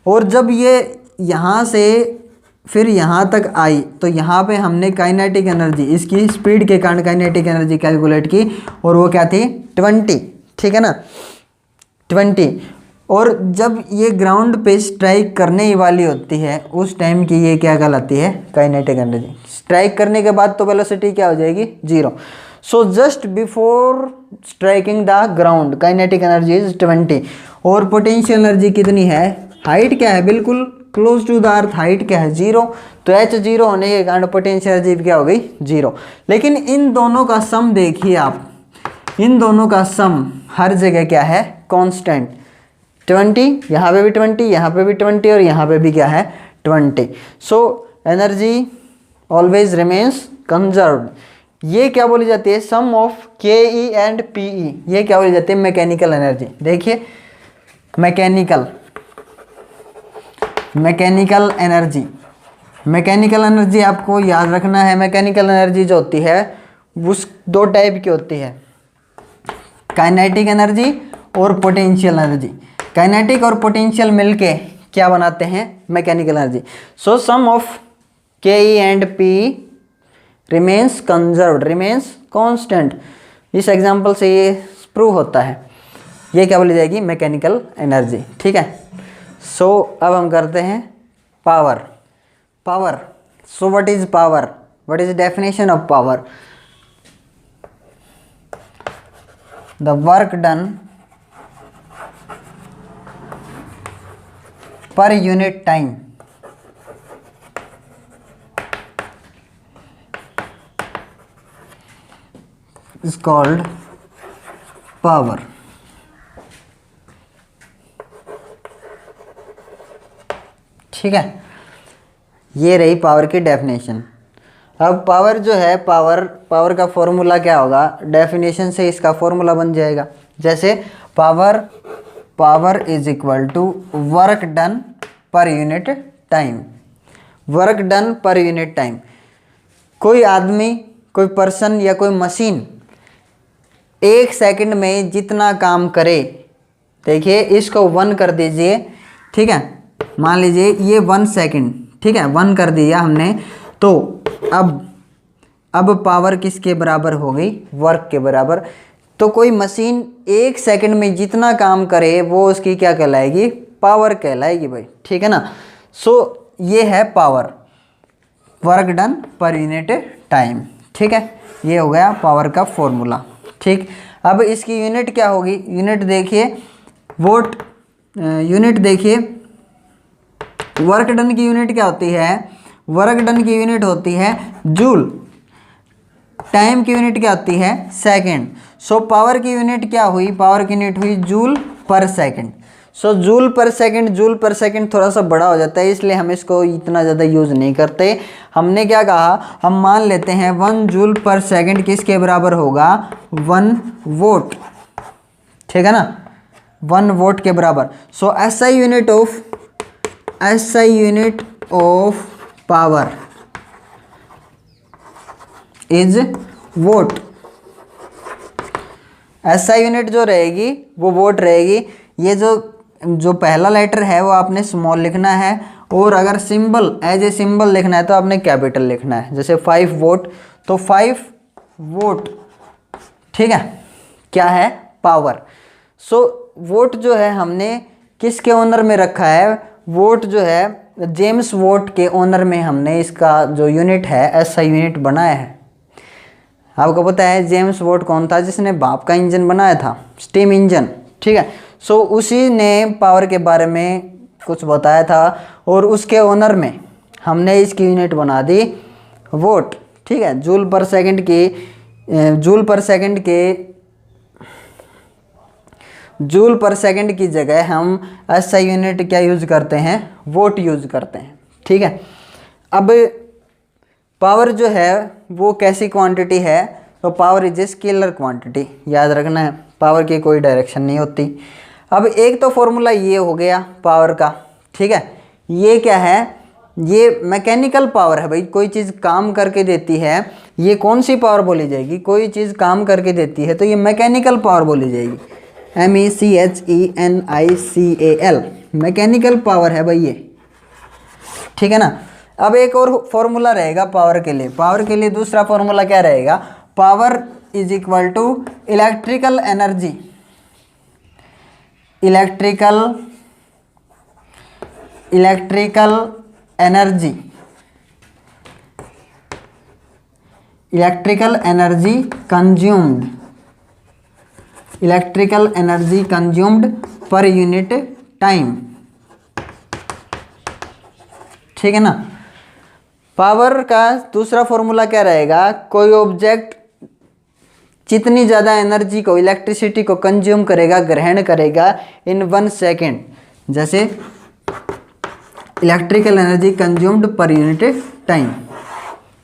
और जब ये यहाँ से फिर यहाँ तक आई तो यहाँ पे हमने काइनेटिक एनर्जी, इसकी स्पीड के कारण काइनेटिक एनर्जी कैलकुलेट की, और वो क्या थी, 20। ठीक है ना, 20। और जब ये ग्राउंड पे स्ट्राइक करने ही वाली होती है उस टाइम की ये क्या कहलाती है, काइनेटिक एनर्जी। स्ट्राइक करने के बाद तो वेलोसिटी क्या हो जाएगी, 0। So just before striking the ground kinetic energy is 20। और पोटेंशियल एनर्जी कितनी है, हाइट क्या है, बिल्कुल close to the earth height क्या है, 0। तो h 0 होने के कारण पोटेंशियल एनर्जी क्या हो गई, 0। लेकिन इन दोनों का सम देखिए आप, इन दोनों का सम हर जगह क्या है, कांस्टेंट 20, यहाँ पे भी 20, यहाँ पे भी 20 और यहाँ पे भी क्या है 20। So energy always remains conserved. ये क्या बोली जाती है, सम of K E and P E, ये क्या बोली जाती है, मैकेनिकल एनर्जी। देखिए मैकेनिकल एनर्जी, मैकेनिकल एनर्जी आपको याद रखना है। मैकेनिकल एनर्जी जो होती है उस 2 टाइप की होती है, काइनेटिक एनर्जी और पोटेंशियल एनर्जी। काइनेटिक और पोटेंशियल मिलके क्या बनाते हैं, mechanical energy. So sum of K E and P remains conserved, remains constant. इस एग्जांपल से ये प्रूव होता है। ये क्या बोली जाएगी, मैकेनिकल एनर्जी। ठीक है। सो अब हम करते हैं power. Power, so what is power, what is definition of power. The work done per unit time is called power। ठीक है, ये रही पावर की डेफिनेशन। अब पावर जो है, पावर का फॉर्मूला क्या होगा, डेफिनेशन से इसका फॉर्मूला बन जाएगा। जैसे power is equal to work done per unit time. Work done per unit time, कोई आदमी, कोई पर्सन या कोई मशीन 1 सेकंड में जितना काम करे, देखिए इसको 1 कर दीजिए। ठीक है, मान लीजिए ये 1 सेकंड, ठीक है 1 कर दिया हमने, तो अब पावर किसके बराबर हो गई, वर्क के बराबर। तो कोई मशीन 1 सेकंड में जितना काम करे वो उसकी क्या कहलाएगी, पावर कहलाएगी भाई। ठीक है ना। सो ये है power, work done per unit time. ठीक है, ये हो गया पावर का फॉर्मूला। ठीक, अब इसकी यूनिट क्या होगी, यूनिट देखिए वोट, यूनिट देखिए वर्क डन की यूनिट क्या होती है, वर्क डन की यूनिट होती है जूल। टाइम की यूनिट क्या होती है, सेकंड। सो पावर की यूनिट क्या हुई, पावर की यूनिट हुई जूल पर सेकंड। सो जूल पर सेकंड थोड़ा सा बड़ा हो जाता है, इसलिए हम इसको इतना ज़्यादा यूज़ नहीं करते। हमने क्या कहा, हम मान लेते हैं 1 जूल पर सेकंड किसके बराबर होगा, 1 वोट। ठीक है ना, 1 वोट के बराबर। सो SI unit of power is vote. SI unit जो रहेगी वो वोट रहेगी। ये जो पहला लेटर है वो आपने स्मॉल लिखना है, और अगर सिंबल एज ए सिंबल लिखना है तो आपने कैपिटल लिखना है। जैसे 5 वोट, तो 5 वोट। ठीक है, क्या है, पावर। सो वोट जो है हमने किसके ऑनर में रखा है, वोट जो है जेम्स वोट के ऑनर में हमने इसका जो यूनिट है SI यूनिट बनाया है। आपको पता है जेम्स वोट कौन था, जिसने भाप का इंजन बनाया था, स्टीम इंजन। ठीक है, सो उसी ने पावर के बारे में कुछ बताया था, और उसके ऑनर में हमने इसकी यूनिट बना दी वोट। ठीक है, जूल पर सेकंड की जगह हम SI यूनिट क्या यूज़ करते हैं, वोट यूज़ करते हैं। ठीक है, अब पावर जो है वो कैसी क्वांटिटी है, तो power is a scalar quantity. याद रखना है, पावर की कोई डायरेक्शन नहीं होती। अब एक तो फॉर्मूला ये हो गया पावर का। ठीक है, ये क्या है, ये मैकेनिकल पावर है भाई, कोई चीज़ काम करके देती है, ये कौन सी पावर बोली जाएगी, कोई चीज़ काम करके देती है तो ये मैकेनिकल पावर बोली जाएगी। MECHENICAL, मैकेनिकल पावर है भाई ये। ठीक है ना। अब एक और फॉर्मूला रहेगा पावर के लिए। पावर के लिए दूसरा फॉर्मूला क्या रहेगा, power is equal to electrical energy electrical energy, electrical energy consumed per unit time. ठीक है ना। पावर का दूसरा फॉर्मूला क्या रहेगा, कोई ऑब्जेक्ट जितनी ज़्यादा एनर्जी को, इलेक्ट्रिसिटी को कंज्यूम करेगा, ग्रहण करेगा इन 1 सेकेंड, जैसे electrical energy consumed per unit time.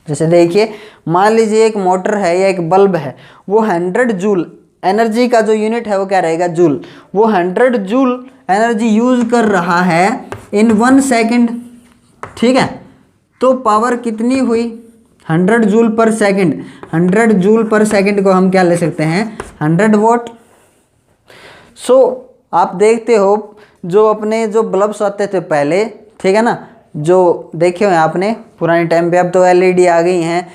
जैसे देखिए, मान लीजिए एक मोटर है या एक बल्ब है, वो 100 जूल एनर्जी का जो यूनिट है वो क्या रहेगा, जूल। वो 100 जूल एनर्जी यूज कर रहा है इन 1 सेकेंड। ठीक है, तो पावर कितनी हुई, 100 जूल पर सेकंड। 100 जूल पर सेकंड को हम क्या ले सकते हैं, 100 वॉट। सो आप देखते हो जो अपने जो बल्ब्स आते थे पहले, ठीक है ना, जो देखे हुए आपने पुराने टाइम पे, अब तो एलईडी आ गई हैं।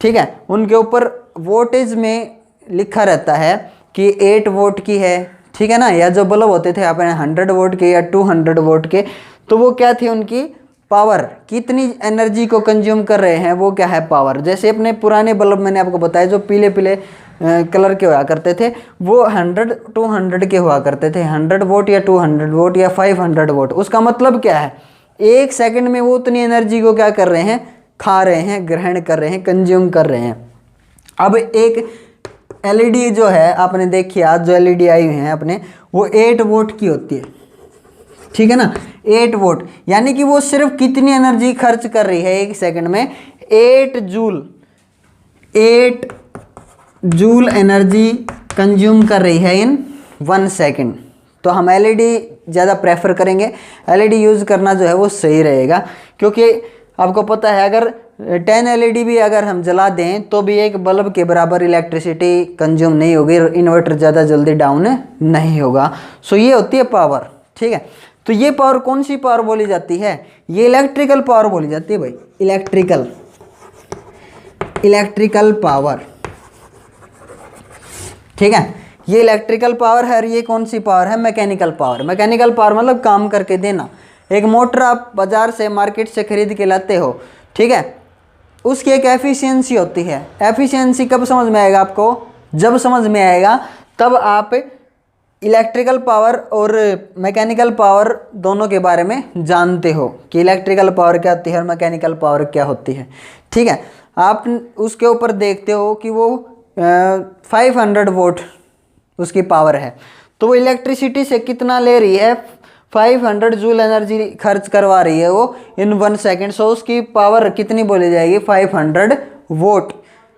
ठीक है, उनके ऊपर वोल्टेज में लिखा रहता है कि 8 वोट की है। ठीक है ना, या जो बल्ब होते थे अपने 100 वोट के या 200 वोट के, तो वो क्या थी, उनकी पावर, कितनी एनर्जी को कंज्यूम कर रहे हैं वो क्या है, पावर। जैसे अपने पुराने बल्ब मैंने आपको बताया जो पीले पीले कलर के हुआ करते थे, वो 100 200 के हुआ करते थे, 100 वोट या 200 वोट या 500 वोट। उसका मतलब क्या है, 1 सेकंड में वो उतनी एनर्जी को क्या कर रहे हैं, खा रहे हैं, ग्रहण कर रहे हैं, कंज्यूम कर रहे हैं। अब एक एलईडी जो है आपने देखी, आज जो एलईडी आई हुई है अपने, वो 8 वोट की होती है। ठीक है ना, 8 वोट, यानी कि वो सिर्फ कितनी एनर्जी खर्च कर रही है 1 सेकंड में, 8 जूल एनर्जी कंज्यूम कर रही है इन 1 सेकंड। तो हम एलईडी ज़्यादा प्रेफर करेंगे, एलईडी यूज़ करना जो है वो सही रहेगा, क्योंकि आपको पता है अगर 10 एलईडी भी अगर हम जला दें तो भी एक बल्ब के बराबर इलेक्ट्रिसिटी कंज्यूम नहीं होगी, इन्वर्टर ज़्यादा जल्दी डाउन नहीं होगा। सो ये होती है पावर। ठीक है, तो ये पावर कौन सी पावर बोली जाती है, ये इलेक्ट्रिकल पावर बोली जाती है भाई, इलेक्ट्रिकल पावर। ठीक है, ये इलेक्ट्रिकल पावर है और ये कौन सी पावर है, मैकेनिकल पावर। मैकेनिकल पावर मतलब काम करके देना। एक मोटर आप बाजार से, मार्केट से खरीद के लाते हो, ठीक है, उसकी एक एफिशिएंसी होती है। एफिशिएंसी कब समझ में आएगा आपको, जब समझ में आएगा तब आप इलेक्ट्रिकल पावर और मैकेनिकल पावर दोनों के बारे में जानते हो कि इलेक्ट्रिकल पावर क्या होती है और मैकेनिकल पावर क्या होती है। ठीक है, आप उसके ऊपर देखते हो कि वो 500 वोट उसकी पावर है, तो वो इलेक्ट्रिसिटी से कितना ले रही है, 500 जूल एनर्जी खर्च करवा रही है वो इन 1 सेकेंड। सो उसकी पावर कितनी बोली जाएगी, 500 वोट।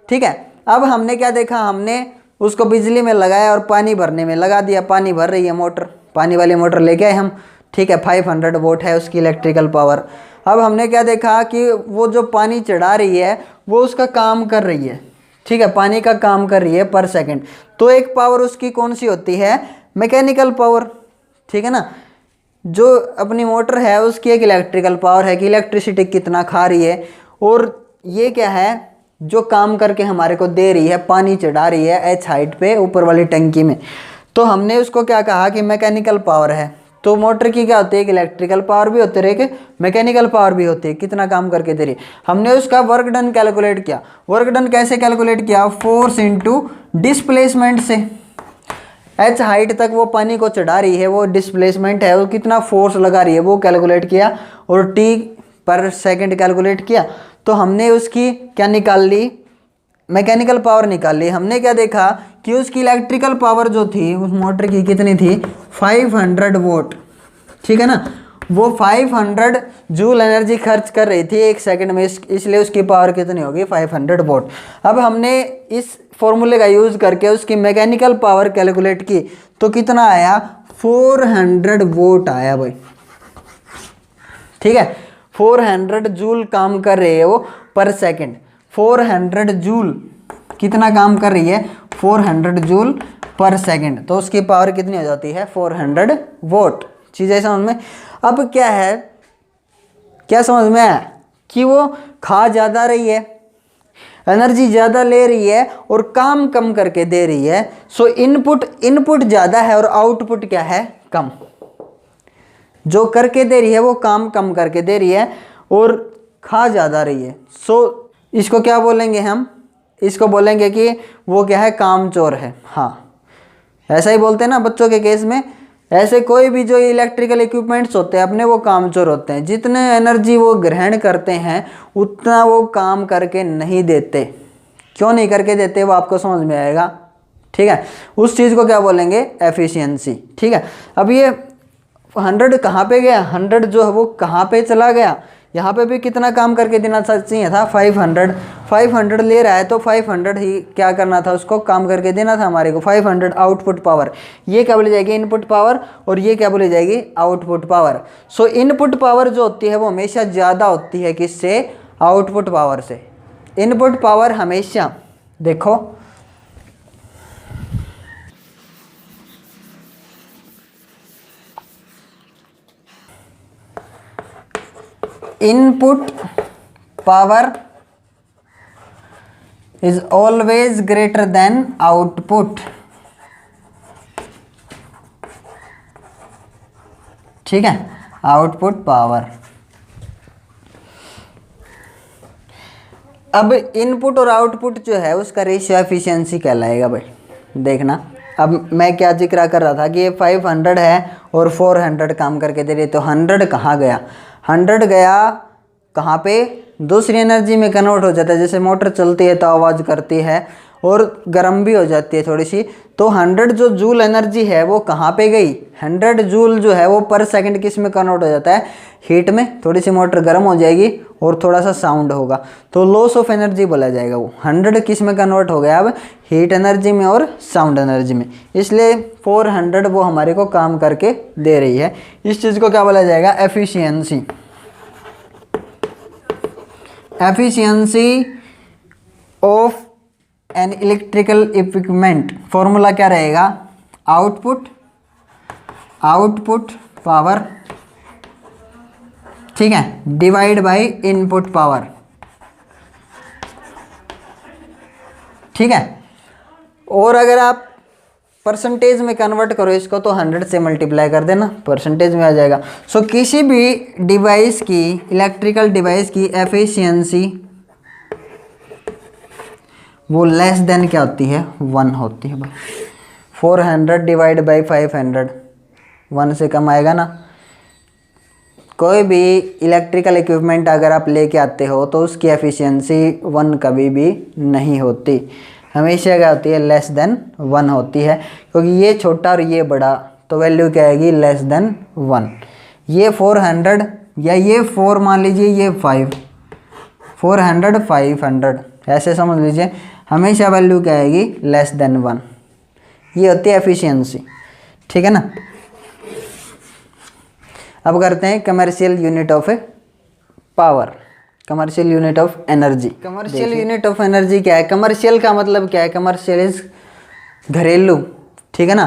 ठीक है, अब हमने क्या देखा, हमने उसको बिजली में लगाया और पानी भरने में लगा दिया, पानी भर रही है मोटर, पानी वाली मोटर लेके आए हम। ठीक है, 500 वोट है उसकी इलेक्ट्रिकल पावर। अब हमने क्या देखा कि वो जो पानी चढ़ा रही है वो उसका काम कर रही है। ठीक है, पानी का काम कर रही है पर सेकंड, तो एक पावर उसकी कौन सी होती है, मैकेनिकल पावर। ठीक है ना, जो अपनी मोटर है उसकी एक इलेक्ट्रिकल पावर है कि इलेक्ट्रिसिटी कितना खा रही है, और ये क्या है, जो काम करके हमारे को दे रही है, पानी चढ़ा रही है H हाइट पे ऊपर वाली टंकी में, तो हमने उसको क्या कहा कि मैकेनिकल पावर है। तो मोटर की क्या होती है, एक इलेक्ट्रिकल पावर भी होती है, एक मैकेनिकल पावर भी होती है, कितना काम करके दे रही है। हमने उसका वर्क डन कैलकुलेट किया। वर्क डन कैसे कैलकुलेट किया, फोर्स इंटू डिस्प्लेसमेंट से। H हाइट तक वो पानी को चढ़ा रही है, वो डिस्प्लेसमेंट है, वो कितना फोर्स लगा रही है वो कैलकुलेट किया, और T पर सेकंड कैलकुलेट किया। तो हमने उसकी क्या निकाल ली, मैकेनिकल पावर निकाल ली। हमने क्या देखा कि उसकी इलेक्ट्रिकल पावर जो थी उस मोटर की कितनी थी, 500 वोट। ठीक है ना, वो 500 जूल एनर्जी खर्च कर रही थी 1 सेकंड में, इसलिए उसकी पावर कितनी होगी, 500 वोट। अब हमने इस फॉर्मूले का यूज़ करके उसकी मैकेनिकल पावर कैलकुलेट की, तो कितना आया, 400 वोट आया भाई। ठीक है, 400 जूल काम कर रही है वो पर सेकंड। 400 जूल कितना काम कर रही है, 400 जूल पर सेकंड, तो उसकी पावर कितनी हो जाती है, 400 वोट। चीज़ें समझ में। अब क्या है, क्या समझ में आया कि वो खा ज़्यादा रही है। एनर्जी ज़्यादा ले रही है और काम कम करके दे रही है। सो इनपुट ज़्यादा है और आउटपुट क्या है, कम। जो करके दे रही है वो काम कम करके दे रही है और खा ज़्यादा रही है। सो इसको क्या बोलेंगे हम, इसको बोलेंगे कि वो क्या है, कामचोर है। हाँ, ऐसा ही बोलते हैं ना बच्चों के केस में। ऐसे कोई भी जो इलेक्ट्रिकल इक्विपमेंट्स होते हैं अपने, वो कामचोर होते हैं। जितने एनर्जी वो ग्रहण करते हैं उतना वो काम करके नहीं देते। क्यों नहीं करके देते वो आपको समझ में आएगा, ठीक है। उस चीज़ को क्या बोलेंगे, एफिशिएंसी, ठीक है। अब ये 100 कहाँ पे गया, 100 जो है वो कहाँ पे चला गया। यहाँ पे भी कितना काम करके देना चाहिए था, 500 ले रहा है तो 500 ही क्या करना था, उसको काम करके देना था हमारे को। 500 आउटपुट पावर, ये क्या बोली जाएगी, इनपुट पावर, और ये क्या बोली जाएगी, आउटपुट पावर। सो इनपुट पावर जो होती है वो हमेशा ज़्यादा होती है किससे, आउटपुट पावर से। इनपुट पावर हमेशा, देखो input power is always greater than output, ठीक है, आउटपुट पावर। अब इनपुट और आउटपुट जो है उसका रेशियो एफिशिएंसी कहलाएगा भाई। देखना, अब मैं क्या जिक्र कर रहा था कि ये 500 है और 400 काम करके दे रही है, तो 100 कहाँ गया, 100 गया कहाँ पे, दूसरी एनर्जी में कन्वर्ट हो जाता है। जैसे मोटर चलती है तो आवाज़ करती है और गर्म भी हो जाती है थोड़ी सी, तो 100 जो जूल एनर्जी है वो कहाँ पे गई, 100 जूल जो है वो पर सेकंड किस में कन्वर्ट हो जाता है, हीट में। थोड़ी सी मोटर गर्म हो जाएगी और थोड़ा सा साउंड होगा, तो लॉस ऑफ एनर्जी बोला जाएगा। वो 100 किस में कन्वर्ट हो गया, अब हीट एनर्जी में और साउंड एनर्जी में। इसलिए 400 वो हमारे को काम करके दे रही है। इस चीज़ को क्या बोला जाएगा, efficiency. Efficiency of an electrical equipment, formula क्या रहेगा, आउटपुट पावर, ठीक है, डिवाइड बाय इनपुट पावर, ठीक है। और अगर आप परसेंटेज में कन्वर्ट करो इसको तो 100 से मल्टीप्लाई कर देना, परसेंटेज में आ जाएगा। सो किसी भी डिवाइस की, इलेक्ट्रिकल डिवाइस की एफिशिएंसी वो लेस देन क्या होती है, 1 होती है भाई। 400 डिवाइड बाई 500, 1 से कम आएगा ना। कोई भी इलेक्ट्रिकल इक्विपमेंट अगर आप लेके आते हो तो उसकी एफिशिएंसी 1 कभी भी नहीं होती, हमेशा क्या होती है, लेस देन 1 होती है। क्योंकि ये छोटा और ये बड़ा, तो वैल्यू क्या आएगी, लेस देन 1। ये 400 या ये 4 मान लीजिए, ये 5, 400 500 ऐसे समझ लीजिए, हमेशा वैल्यू क्या आएगी, लेस देन 1। ये होती है एफिशिएंसी, ठीक है ना। अब करते हैं commercial unit of power, commercial unit of energy. Commercial unit of energy क्या है, कमर्शियल का मतलब क्या है, कमर्शियल इज घरेलू, ठीक है ना।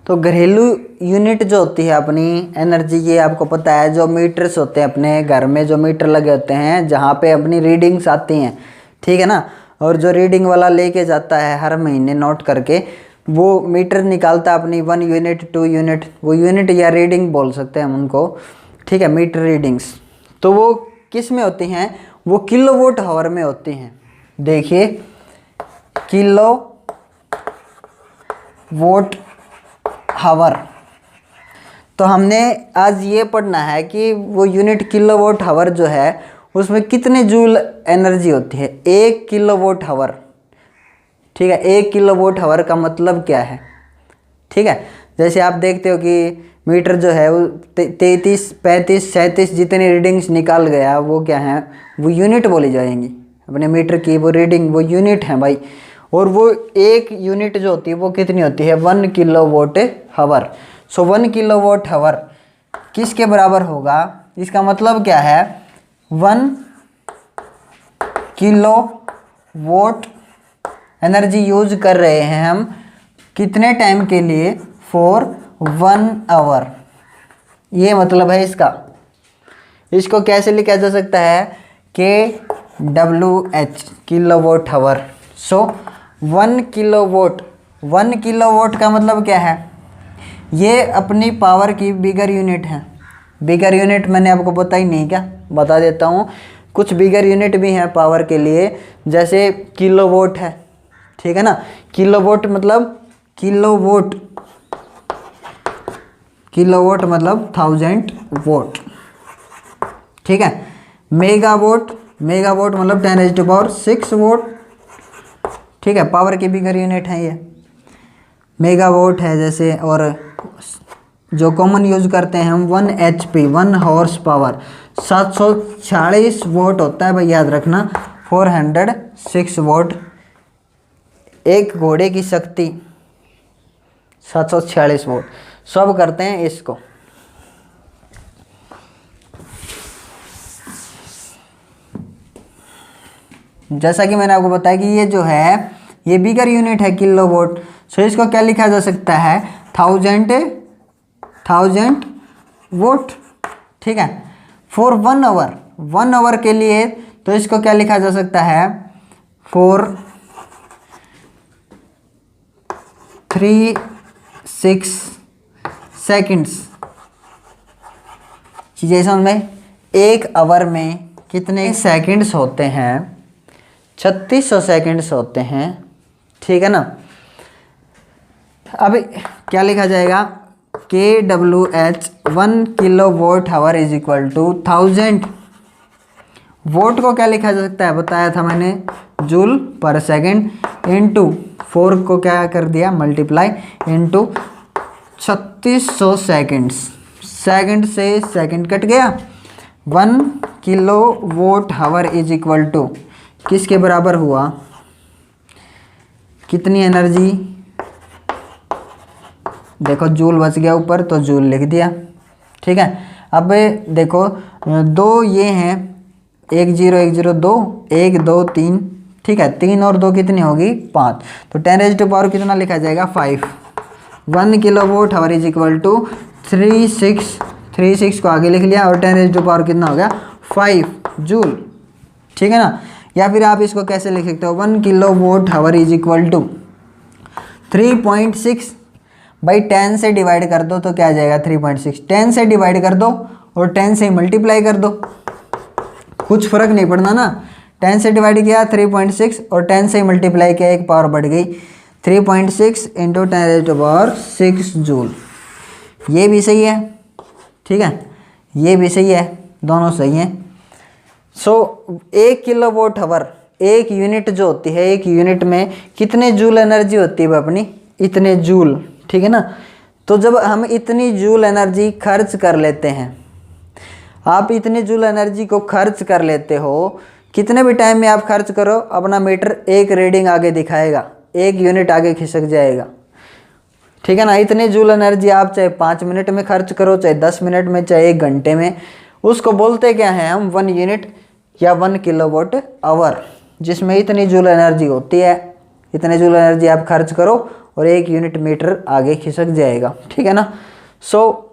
तो घरेलू यूनिट जो होती है अपनी एनर्जी, ये आपको पता है, जो मीटर्स होते हैं अपने घर में, जो मीटर लगे होते हैं जहाँ पे अपनी रीडिंग्स आती हैं, ठीक है ना। और जो रीडिंग वाला लेके जाता है हर महीने नोट करके, वो मीटर निकालता है अपनी 1 यूनिट 2 यूनिट, वो यूनिट या रीडिंग बोल सकते हैं हम उनको, ठीक है, मीटर रीडिंग्स। तो वो किस में होती हैं, वो किलोवाट आवर में होती हैं। देखिए, किलोवाट आवर। तो हमने आज ये पढ़ना है कि वो यूनिट किलोवाट आवर जो है उसमें कितने जूल एनर्जी होती है, 1 किलोवाट आवर, ठीक है। 1 किलोवाट आवर का मतलब क्या है, ठीक है। जैसे आप देखते हो कि मीटर जो है वो 33 35 37 जितनी रीडिंग्स निकाल गया, वो क्या है, वो यूनिट बोली जाएंगी अपने मीटर की, वो रीडिंग वो यूनिट है भाई। और वो 1 यूनिट जो होती है वो कितनी होती है, 1 kilowatt our. So 1 kilowatt our किसके बराबर होगा, इसका मतलब क्या है, 1 किलोवाट एनर्जी यूज कर रहे हैं हम कितने टाइम के लिए, फॉर 1 आवर। ये मतलब है इसका। इसको कैसे लिखा जा सकता है कि WH किलोवाट आवर। सो 1 किलोवाट का मतलब क्या है, ये अपनी पावर की बिगर यूनिट है। बिगर यूनिट मैंने आपको बताई नहीं क्या, बता देता हूँ। कुछ बिगर यूनिट भी हैं पावर के लिए, जैसे किलोवाट है, ठीक है ना। किलोवाट मतलब किलोवाट मतलब 1000 वोट, ठीक है। मेगावाट मतलब 10⁻6 वोट, ठीक है। पावर की बिगर यूनिट है ये, मेगावाट है जैसे। और जो कॉमन यूज करते हैं हम 1 HP 1 हॉर्स पावर 746 वोट होता है भाई, याद रखना। 406 वोट, एक घोड़े की शक्ति 746 वोट। सब करते हैं इसको। जैसा कि मैंने आपको बताया कि ये जो है ये बिगर यूनिट है किलोवाट। सो इसको क्या लिखा जा सकता है, 1000 वोट, ठीक है। फॉर 1 आवर के लिए तो इसको क्या लिखा जा सकता है, 436 सेकंड्स। चीजें समझ में, एक आवर में कितने सेकंड्स होते हैं, 3600 सेकंड्स होते हैं, ठीक है ना। अब क्या लिखा जाएगा, KWH 1 kilowatt hour is equal to 1000। Watt को क्या लिखा जा सकता है, बताया था मैंने, जूल पर सेकंड, इनटू 4 को क्या कर दिया, मल्टीप्लाई, इनटू 3600 सेकंड्स। सेकंड से सेकंड कट गया। 1 kilowatt hour is equal to किसके बराबर हुआ, कितनी एनर्जी, देखो जूल बच गया ऊपर तो जूल लिख दिया, ठीक है। अब देखो दो ये हैं, 1 0 1 0 2 1 2 3, ठीक है। 3 और 2 कितनी होगी, 5। तो 10⁻⁴ कितना लिखा जाएगा, 5। 1 kilowatt hour is equal to 36 को आगे लिख लिया, और 10⁻⁴ कितना हो गया, 5 जूल, ठीक है ना। या फिर आप इसको कैसे लिख सकते हो, 1 kilowatt hour is equal to 3.6 भाई 10 से डिवाइड कर दो तो क्या आ जाएगा, 3.6। 10 से डिवाइड कर दो और 10 से मल्टीप्लाई कर दो, कुछ फर्क नहीं पड़ना ना। 10 से डिवाइड किया 3.6 और 10 से मल्टीप्लाई किया, एक पावर बढ़ गई, 3.6 इंटू 10⁻⁶ जूल। ये भी सही है, ठीक है, ये भी सही है, दोनों सही हैं। सो 1 किलोवाट आवर, एक यूनिट जो होती है, एक यूनिट में कितने जूल एनर्जी होती है अपनी, इतने जूल, ठीक है ना। तो जब हम इतनी जूल एनर्जी खर्च कर लेते हैं, आप इतनी जूल एनर्जी को खर्च कर लेते हो, कितने भी टाइम में आप खर्च करो, अपना मीटर एक रीडिंग आगे दिखाएगा, एक यूनिट आगे खिसक जाएगा, ठीक है ना। इतने जूल एनर्जी आप चाहे 5 मिनट में खर्च करो, चाहे 10 मिनट में, चाहे 1 घंटे में, उसको बोलते क्या है हम, 1 यूनिट या 1 किलोवाट आवर, जिसमें इतनी जूल एनर्जी होती है। इतने जूल एनर्जी आप खर्च करो और 1 यूनिट मीटर आगे खिसक जाएगा, ठीक है ना। So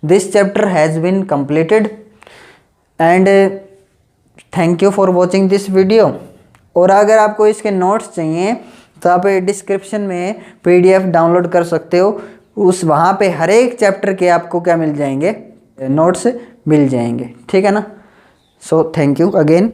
this chapter has been completed and thank you for watching this video. और अगर आपको इसके नोट्स चाहिए तो आप डिस्क्रिप्शन में PDF डाउनलोड कर सकते हो, उस वहाँ पे हर एक चैप्टर के आपको क्या मिल जाएंगे, नोट्स मिल जाएंगे, ठीक है ना। So thank you again.